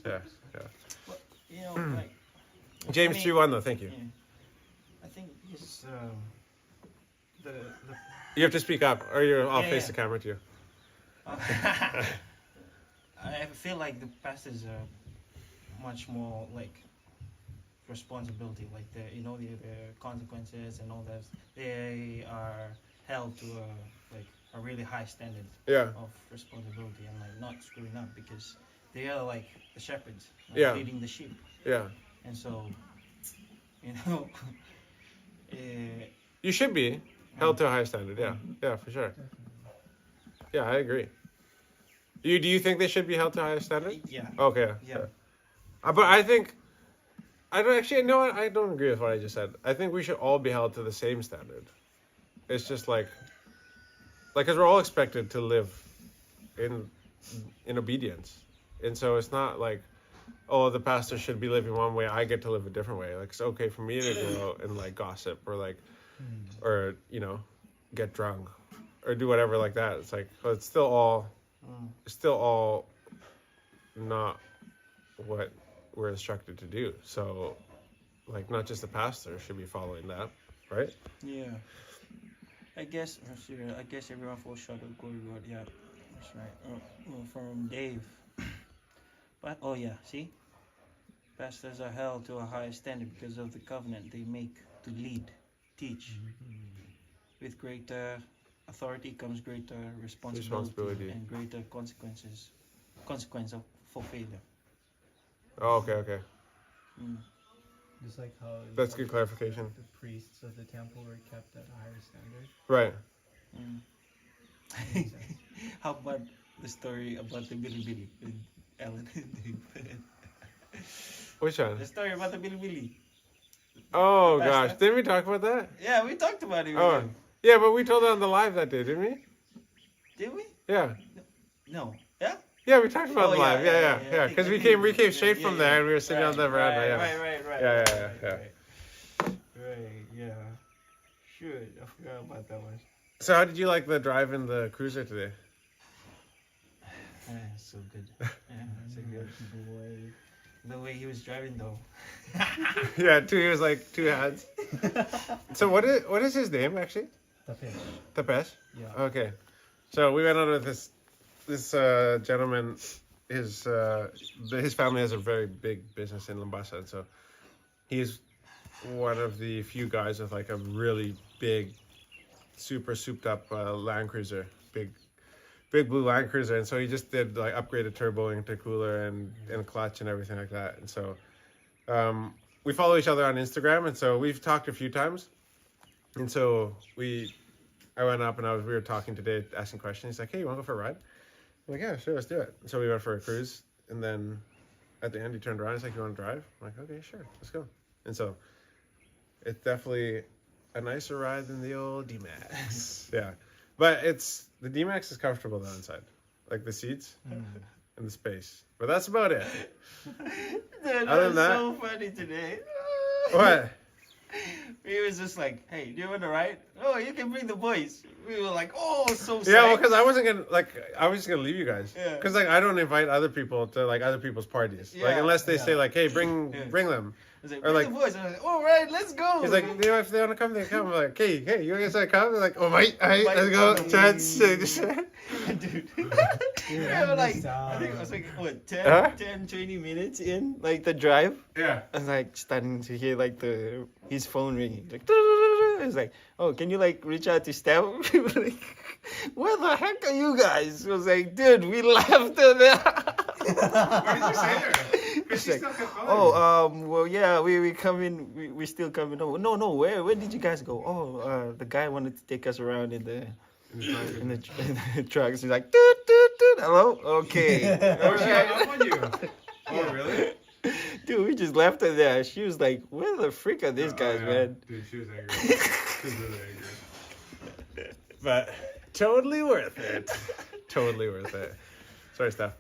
Yeah, yeah. But, you know, like... James 3:1 though, thank you. Yeah, I think it's the You have to speak up, or I'll Yeah, face yeah. the camera to you. I feel like the pastors are much more like responsibility, like the consequences and all that. They are held to a really high standard Yeah. of responsibility and like not screwing up because they are like the shepherds, like Yeah. leading the sheep, Yeah. and so you know. You should be held to a high standard. Yeah. Yeah, for sure. Yeah, I agree. Do you think they should be held to a higher standard? Yeah. Okay. Yeah. But I think I don't actually. No, I don't agree with what I just said. I think we should all be held to the same standard. It's just like, because we're all expected to live in obedience, and so it's not like, oh, the pastor should be living one way, I get to live a different way. Like it's okay for me to go out and like gossip or like, or you know, get drunk, or do whatever like that. It's like, well, it's still all not what we're instructed to do. So, like, not just the pastor should be following that, right? Yeah. I guess everyone falls short of glory, God. Yeah, that's right. Well, from Dave. But oh yeah, see, pastors are held to a higher standard because of the covenant they make to lead, teach. With greater authority comes greater responsibility. And greater consequence for failure. Oh, okay. Just like how That's good clarification. the priests of the temple were kept at a higher standard. Right. How about the story about the Billy with Ellen? Which one? The story about the Billy. Oh Pastor. gosh, didn't we talk about that? Yeah, we talked about it. Oh, yeah, but we told it on the live that day, didn't we? Did we? Yeah. No. Yeah? Yeah, we talked about Oh, it live. yeah, Yeah. Because we came straight from there and we were sitting on the veranda. Yeah. Right. Yeah. Right, yeah. Sure, I forgot about that one. So how did you like the drive in the cruiser today? So good. So good. The way he was driving though. Yeah, he was like two hands. So what is his name actually? Tapesh? Yeah. Okay. So we went on with this gentleman. His family has a very big business in Mombasa, and so he's one of the few guys with like a really big, super souped up Land Cruiser, big blue Land Cruiser, and so he just did like upgraded turbo, intercooler, and clutch and everything like that. And so we follow each other on Instagram, and so we've talked a few times. And so I went up and we were talking today, asking questions. He's like, "Hey, you want to go for a ride?" I'm like, "Yeah, sure, let's do it." So we went for a cruise, and then at the end he turned around. He's like, "You want to drive?" I'm like, "Okay, sure, let's go." And so it's definitely a nicer ride than the old D-Max. Yeah, but the D-Max is comfortable though inside, like the seats and the space. But that's about it. Dude, Other than that, so funny today. what? He was just like, "Hey, do you want to ride? Oh, you can bring the boys." We were like, "Oh, so Yeah, well, psyched." because I was just gonna leave you guys. Yeah. Because I don't invite other people to like other people's parties. Like Yeah. unless they say like, "Hey, bring Yeah. them." I was like, or "Bring like- the boys." I was like, "All right, let's go." He's like, if they want to come, they come. I'm like, hey, you guys want to come? They're like, oh, mate, all right, Mate, let's go. come. Chance. Dude. Yeah, we're like, I think it was like, what, 10, 20 minutes in, like, the drive? Yeah. I was like starting to hear like his phone ringing. Like, I was like, "Oh, can you like reach out to Steph?" We were like, "Where the heck are you guys?" I was like, "Dude, we left her there." What did you say to her? Because It's like, well, yeah, we come in, we still coming over. No, where did you guys go? Oh, the guy wanted to take us around in the trucks. He's like, "Toot, toot, toot. Hello, okay." Oh, she hung up on you. Oh, really? Dude, we just left her there. She was like, "Where the frick are these guys, yeah. man?" Dude, she was angry. She was really angry. But totally worth it. Totally worth it. Sorry, Steph.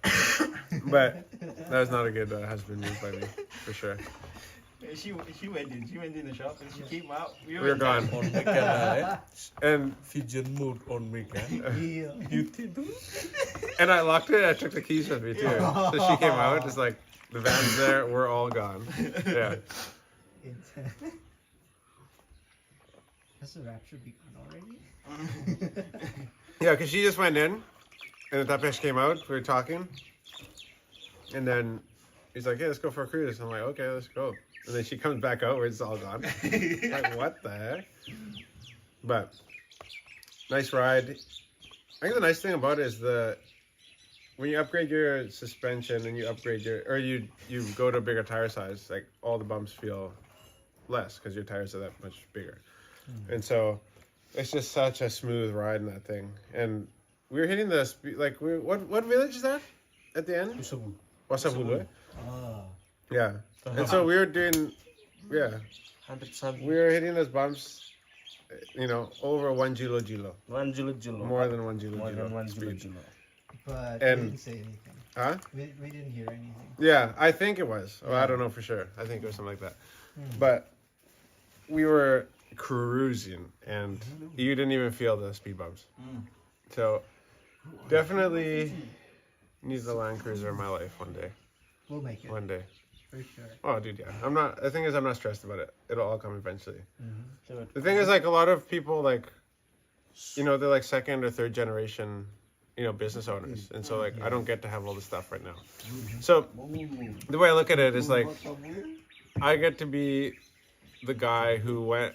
But that was not a good husband move by me, for sure. She went in the shop and she came out. We were gone. On me kan, And Pigeon mode on me kan. Yeah. You tidur. And I locked it. I took the keys with me too. So she came out. It's like the van's there. We're all gone. Yeah. Has the rapture begun already? Yeah, because she just went in, and the Tapesh came out. We were talking, and then he's like, "Hey, let's go for a cruise." I'm like, "Okay, let's go." And then she comes back out where it's all gone. Like, what the heck? But nice ride. I think the nice thing about it is when you upgrade your suspension and you upgrade you go to a bigger tire size, like all the bumps feel less because your tires are that much bigger. And so it's just such a smooth ride in that thing. And we were hitting the speed, like what village is that at the end? Usabul. Wasabulu. Oh. Yeah. And so we were doing, 100 we were hitting those bumps, over 1 kilo. 1 jilo. More than 1 kilo. More than 1 speed. jilo. But And- we didn't say anything. Huh? We didn't hear anything. Yeah, I think it was. Well, I don't know for sure. I think it was something like that. But we were cruising, and you didn't even feel the speed bumps. So definitely need the Land Cruiser in my life one day. We'll make it. One day. For sure. Oh, dude, yeah. The thing is, I'm not stressed about it. It'll all come eventually. So The thing is, like, a lot of people, like, they're like second or third generation, business owners. And so, like, I don't get to have all this stuff right now. So the way I look at it is, like, I get to be the guy who went,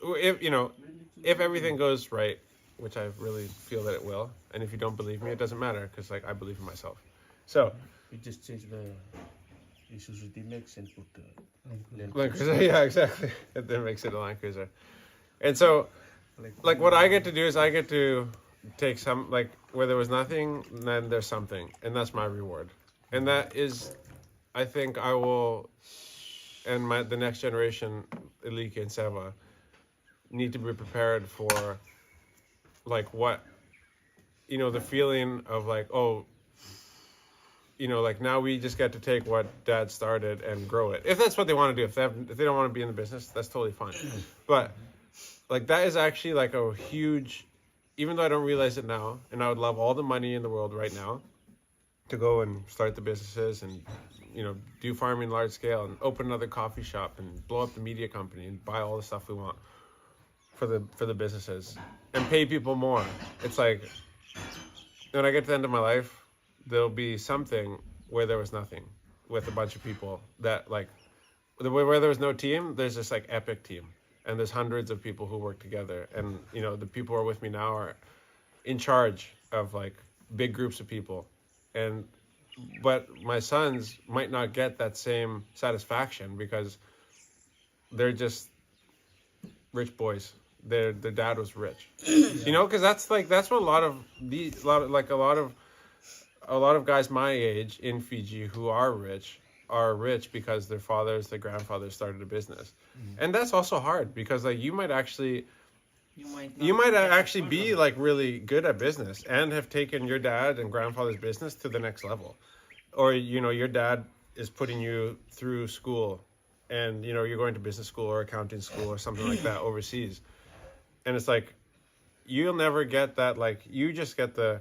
if everything goes right, which I really feel that it will, and if you don't believe me, it doesn't matter, because, like, I believe in myself. So, We just change the Isuzu D-Max and put the Land Cruiser, yeah, exactly. It then makes it a Land Cruiser. And so, like, what I get to do is I get to take some, like, where there was nothing, then there's something. And that's my reward. And that is, I think I will, and the next generation, Elike and Seva, need to be prepared for, like, what, the feeling of, like, like, now we just get to take what Dad started and grow it. If that's what they want to do. If they don't want to be in the business, that's totally fine. But, like, that is actually, like, a huge, even though I don't realize it now, and I would love all the money in the world right now to go and start the businesses and, do farming large scale and open another coffee shop and blow up the media company and buy all the stuff we want for the businesses and pay people more. It's like, when I get to the end of my life, there'll be something where there was nothing with a bunch of people that, like, where there was no team, there's this, like, epic team. And there's hundreds of people who work together. And, the people who are with me now are in charge of, like, big groups of people. But my sons might not get that same satisfaction because they're just rich boys their dad was rich. You know, because that's what a lot of guys my age in Fiji who are rich because their grandfathers started a business. And that's also hard because like you might actually be like really good at business and have taken your dad and grandfather's business to the next level. Or, you know, your dad is putting you through school and, you know, you're going to business school or accounting school or something like that overseas. And it's like, you'll never get that, like, you just get so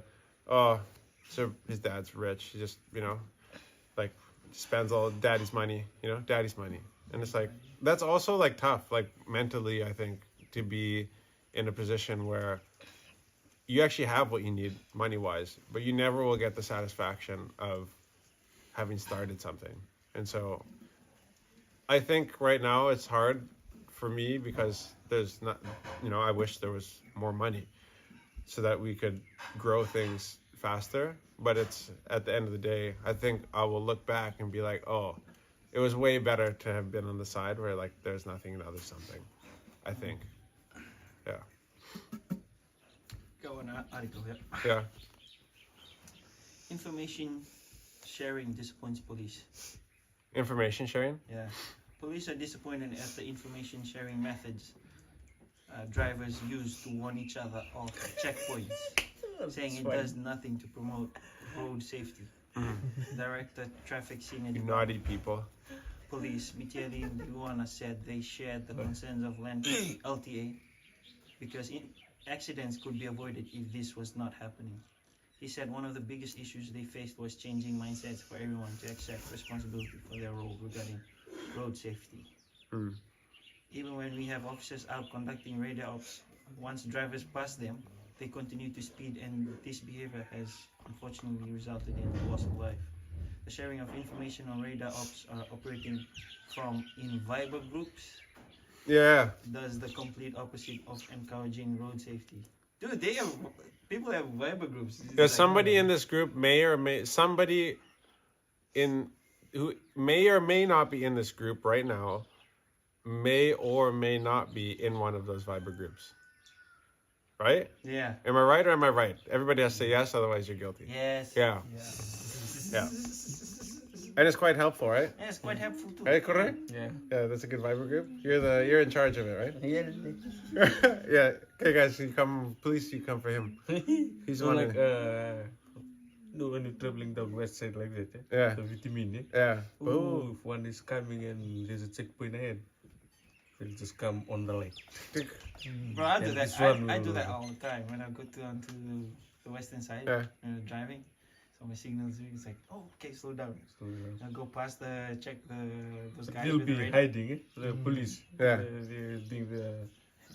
his dad's rich. He just, you know, like, spends all daddy's money. And it's like, that's also, like, tough, like, mentally, I think, to be in a position where you actually have what you need money-wise, but you never will get the satisfaction of having started something. And so I think right now it's hard for me because there's not, you know, I wish there was more money so that we could grow things faster. But it's, at the end of the day, I think I will look back and be like, oh, it was way better to have been on the side where like there's nothing and there's something, I think. Yeah. Go on, article here. Yeah. Information sharing disappoints police. Information sharing? Yeah. Police are disappointed at the information sharing methods drivers use to warn each other of checkpoints, saying it does nothing to promote road safety. Director Traffic Senior You naughty people. Police Mitieli Luana said they shared the concerns of LTA because accidents could be avoided if this was not happening. He said one of the biggest issues they faced was changing mindsets for everyone to accept responsibility for their role regarding road safety. Even when we have officers out conducting radar ops, once drivers pass them, they continue to speed, and this behavior has unfortunately resulted in the loss of life. The sharing of information on radar ops are operating from in Viber groups. Yeah. Does the complete opposite of encouraging road safety. Dude, people have Viber groups. There's somebody in this group who may or may not be in this group right now, may or may not be in one of those Viber groups. Right? Yeah. Am I right or am I right? Everybody has to say yes, otherwise you're guilty. Yes. Yeah. Yeah. And it's quite helpful, right? Yeah, it's quite helpful too. Right, correct? Yeah. Yeah, that's a good Viber group. You're in charge of it, right? Yeah. Yeah. Okay, guys, you come for him. He's So one. like no, when you're traveling down west side like that, Yeah. the vitamin, Yeah. Oh, if one is coming and there's a checkpoint ahead, they'll just come on the light. Bro, I do And that. this one I do will- that all the time when I go onto the western side driving. So my signals is like, oh, okay, slow down. So, I go past those guys they'll with be the radar. hiding, the police. Yeah. They're doing the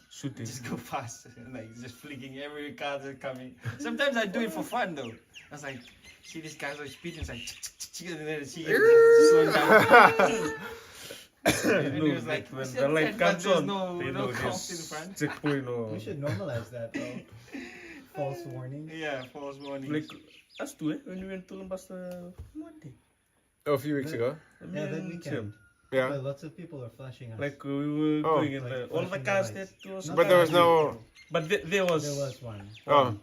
shooting. Just go past, like just flicking every car that's coming. Sometimes I do it for fun though. I was like, see these guys are speeding, it's like, and then see him slowing down. And he was like, when "Shit, the light but comes there's on, no they know cops in there's front." checkpoint or We should normalize that, though. False warning. Yeah, false warning. like us too, when we went to Lambasta Monday. Oh, a few weeks ago. Yeah, that weekend. Yeah. But lots of people are flashing us. Like we were Oh. going in Like all the flashing cars lights. that was. Not But there was that no. But there was. There was one. Oh.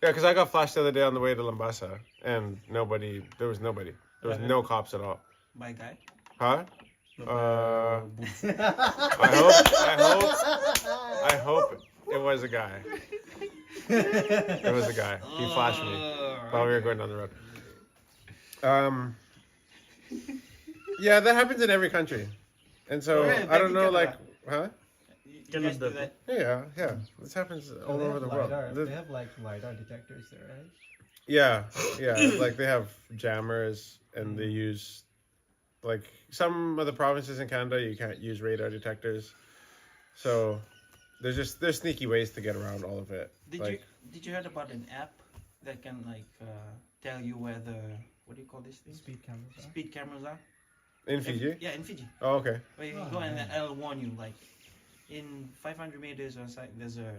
Yeah, because I got flashed the other day on the way to Lambasa, and there was nobody. There was no cops at all. By guy. Huh? I hope it was a guy. It was a guy. He flashed me while we were going down the road. Yeah, that happens in every country, and so Oh, yeah, I don't know, Canada. like, huh? You guys do that? Yeah. This happens all over the world. They have like LiDAR detectors there, right? Yeah, like they have jammers, and they use, like, some of the provinces in Canada you can't use radar detectors, so there's sneaky ways to get around all of it. Did you heard about an app that can like tell you where the what do you call this thing? Speed cameras. Huh? Speed cameras are. In Fiji? Yeah, in Fiji. Oh, okay. Where you can go and it'll warn you like in 500 meters or something. There's a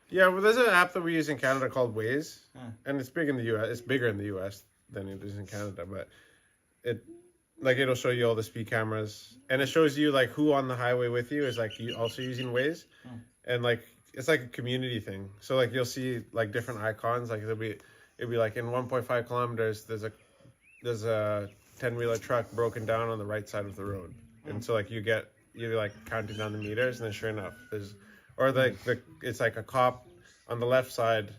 Yeah, well, there's an app that we use in Canada called Waze, Huh. and it's big in the U.S. It's bigger in the U.S. than it is in Canada, but it'll show you all the speed cameras, and it shows you like who on the highway with you is like you also using Waze, and like it's like a community thing. So like you'll see like different icons. Like it'd be like in 1.5 kilometers there's a 10-wheeler truck broken down on the right side of the road, and so like you're like counting down the meters, and then sure enough there's it's like a cop on the left side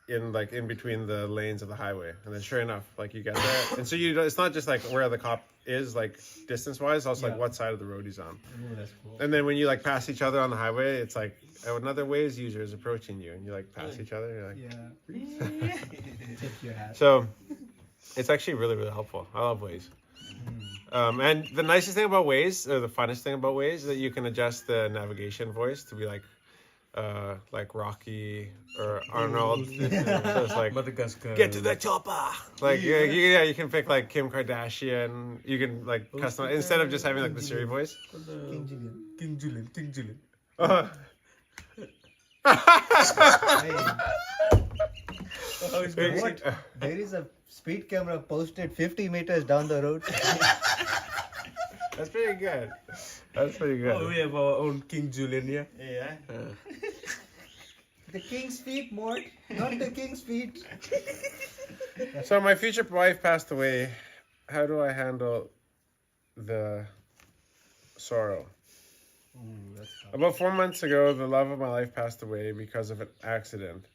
in between the lanes of the highway, and then sure enough like you get there, and so it's not just like where the cop is like distance wise, also like what side of the road he's on. Oh, that's cool. And then when you like pass each other on the highway, it's like another Waze user is approaching you, and you like pass each other, you're like, Yeah. Tip your hat. so it's actually really, really helpful. I love Waze. And the nicest thing about Waze, or the funnest thing about Waze, is that you can adjust the navigation voice to be like Rocky or Arnold. So it's like, Madagascar. get to the chopper. Like you can pick like Kim Kardashian. You can like customize instead of just having like the Siri voice. King Julian. What? There is a speed camera posted 50 meters down the road. That's pretty good. That's pretty good. Oh, we have our own King Julian here. Yeah. The king's feet, Mort. Not the king's feet. So my future wife passed away. How do I handle the sorrow? Ooh, that's tough. About 4 months ago, the love of my life passed away because of an accident.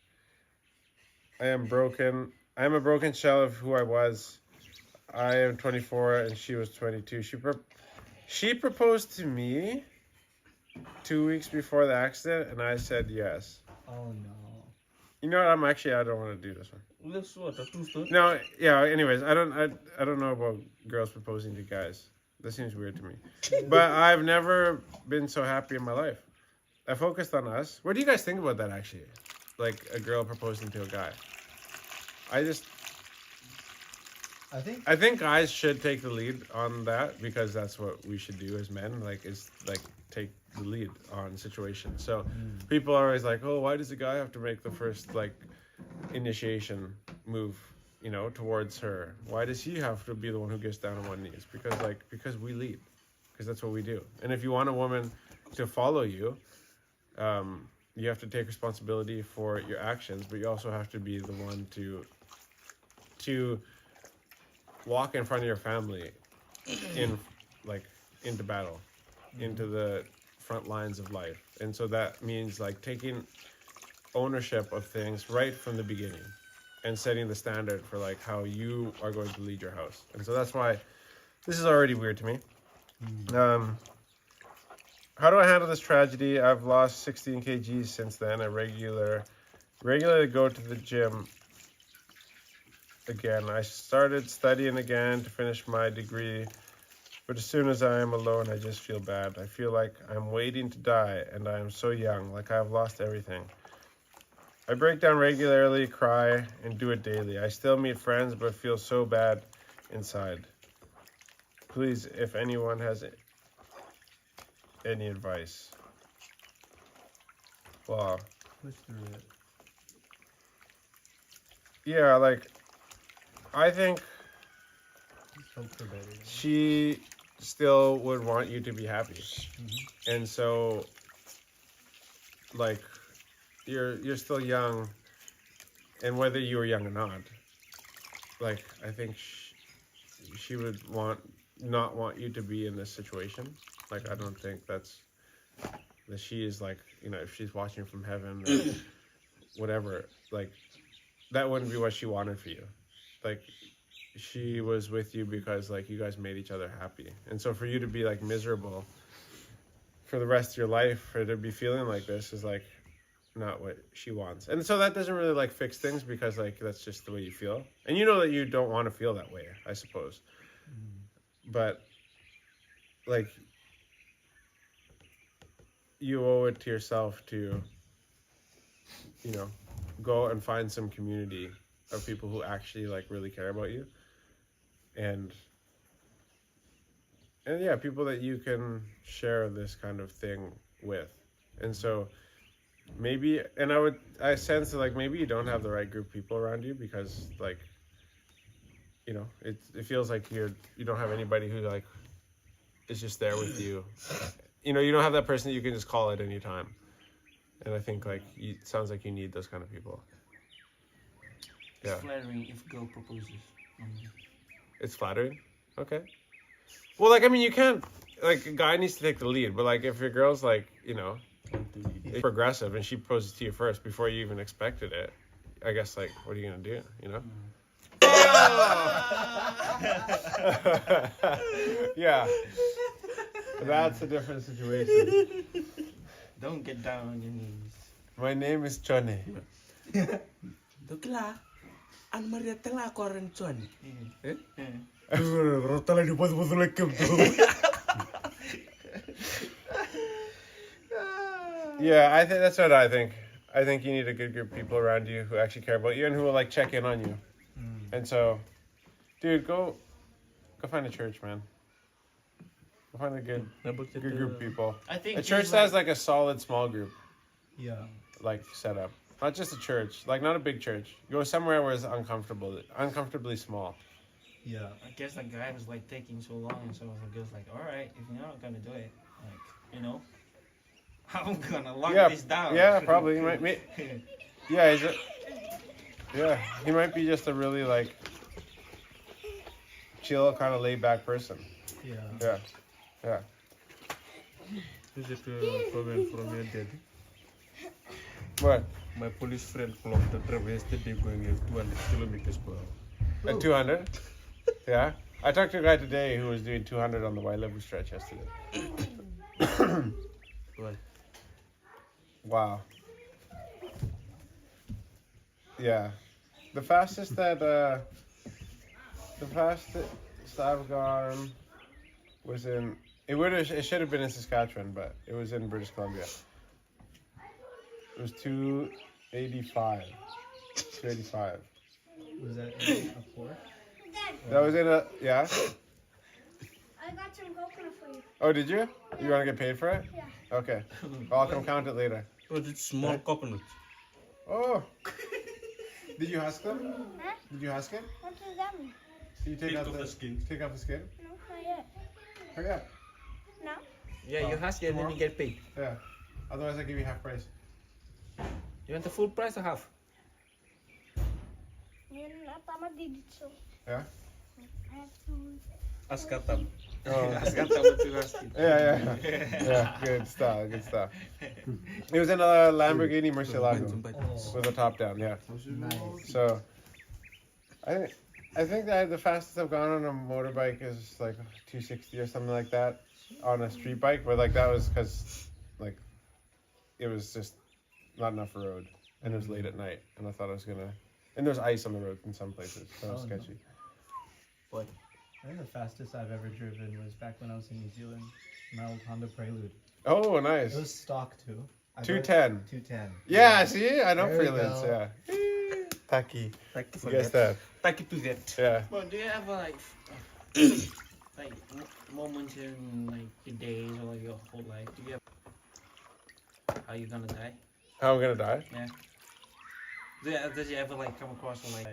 I am broken. I am a broken shell of who I was. I am 24 and she was 22. She proposed to me 2 weeks before the accident, and I said yes. Oh no. You know what? I don't want to do this one. That's what a true story. No, yeah. Anyways, I don't know about girls proposing to guys. That seems weird to me. But I've never been so happy in my life. I focused on us. What do you guys think about that, actually? Like a girl proposing to a guy. I think guys should take the lead on that, because that's what we should do as men. Like, is like take the lead on situations. So people are always like, oh, why does the guy have to make the first like initiation move, you know, towards her? Why does he have to be the one who gets down on one knees? Because we lead, because that's what we do. And if you want a woman to follow you, you have to take responsibility for your actions, but you also have to be the one to walk in front of your family into battle, into the front lines of life. And so that means like taking ownership of things right from the beginning and setting the standard for like how you are going to lead your house. And so that's why this is already weird to me. How do I handle this tragedy? I've lost 16 kgs since then. I regularly go to the gym again. I started studying again to finish my degree, but as soon as I am alone, I just feel bad. I feel like I'm waiting to die, and I am so young, like I have lost everything. I break down regularly, cry, and do it daily. I still meet friends, but feel so bad inside. Please, if anyone has any advice. Well, yeah, like, I think she still would want you to be happy. And so, like, you're still young, and whether you were young or not, like, I think she would not want you to be in this situation. Like, I don't think that she is like, you know, if she's watching from heaven or whatever, like, that wouldn't be what she wanted for you. Like, she was with you because like you guys made each other happy. And so for you to be like miserable for the rest of your life, or to be feeling like this, is like not what she wants. And so that doesn't really like fix things, because like that's just the way you feel. And you know that you don't want to feel that way, I suppose. But like, you owe it to yourself to, you know, go and find some community of people who actually like really care about you, and yeah, people that you can share this kind of thing with. And so maybe, and I sense that like maybe you don't have the right group of people around you, because like, you know, it feels like you don't have anybody who like is just there with you. You know, you don't have that person that you can just call at any time. And I think like it sounds like you need those kind of people. It's Yeah. flattering if girl proposes. It's flattering. Okay. Well, like I mean, you can't like a guy needs to take the lead, but like if your girl's like it's progressive and she proposes to you first before you even expected it, I guess like what are you gonna do? You know? Yeah. That's a different situation. Don't get down on your knees. My name is Johnny. Dokila, an Maria tengah koran cuan. Eh? Yeah, I think that's what I think. I think you need a good group of people around you who actually care about you and who will like check in on you. And so, dude, go find a church, man. Go find a good group of people. I think A church that has like a solid small group Yeah. like set up. Not just a church, like not a big church. Go somewhere where it's uncomfortably small. Yeah. I guess the guy was like taking so long, and so the girl's like, all right, if you're not gonna do it, like, you know, I'm gonna lock this down. Yeah, probably. Yeah, he might be just a really like chill, kind of laid back person. Yeah. Yeah. Is it a comment from your daddy? What? My police friend clocked the drive yesterday going at 200 kilometers per hour. At 200? Yeah. I talked to a guy today who was doing 200 on the Y level stretch yesterday. Why? Wow. Yeah. The fastest I've gone was in it should have been in Saskatchewan, but it was in British Columbia. It was 285. 285. Was that a four? That was in a yeah. I got some coconut for you. Oh, did you? You want to get paid for it? Yeah. Okay. Well, I'll come count it later. Oh, it's small coconuts. Oh. Did you husk them? Huh? Did you husk it? What does that mean? So you take Take out off the skin. Take off the skin? No, not yet. Hurry up. No? Yeah, you husk it and then you get paid. Yeah. Otherwise, I give you half price. You want the full price or half? Yun na, tama dito. Yeah. I have to... Askatam. Oh. Yeah. Yeah. Good stuff. Good stuff. It was in a Lamborghini Murcielago with a top down. Yeah. Nice. So, I think that the fastest I've gone on a motorbike is like 260 or something like that on a street bike, but like that was because like it was just not enough road and it was late at night and I thought I was gonna and there's ice on the road in some places, so it was Oh, no. sketchy. What? I think the fastest I've ever driven was back when I was in New Zealand. My old Honda Prelude. Oh, It nice. was stock too. 210. 210. Yeah, see, I know There we freelance. go. Yeah. Tacky. Thank you for Guess that. that. Thank you to that. Yeah. But do you ever like like moments in like your days or like your whole life? Do you ever how you gonna die? How I'm gonna die? Yeah. Does you ever like come across like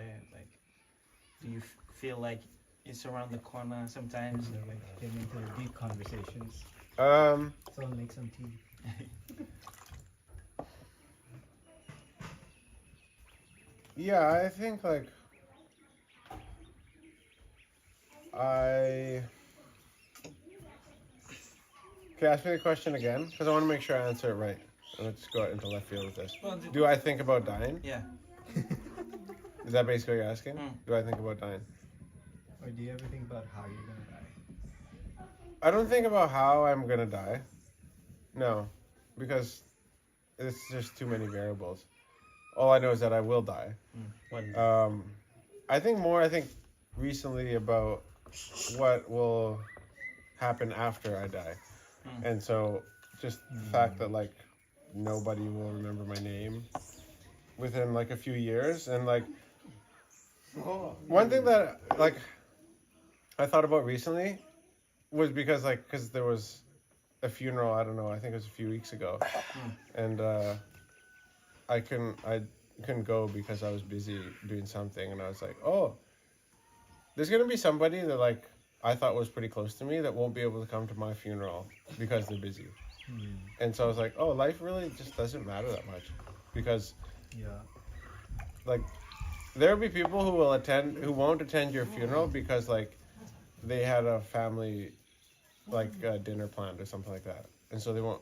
do you feel like it's around the corner sometimes? Or like Getting into deep conversations. Someone make some tea. Yeah, I think like Okay, ask me the question again, because I want to make sure I answer it right. Let's go into left field with this. Well, Do I think about dying? yeah. Is that basically what you're asking? Mm. Do I think about dying? Or do you ever think about how you're gonna die? I don't think about how I'm gonna die. No, because it's just too many variables. All I know is that I will die. I think recently about what will happen after I die. And so just the fact that like nobody will remember my name within like a few years, and like one thing that like I thought about recently was because there was a funeral, I don't know, I think it was a few weeks ago, and I couldn't go because I was busy doing something, and I was like, oh, there's gonna be somebody that like I thought was pretty close to me that won't be able to come to my funeral because they're busy. And so I was like, oh, life really just doesn't matter that much, because Yeah. like there'll be people who won't attend your funeral because like they had a family like dinner planned or something like that, and so they won't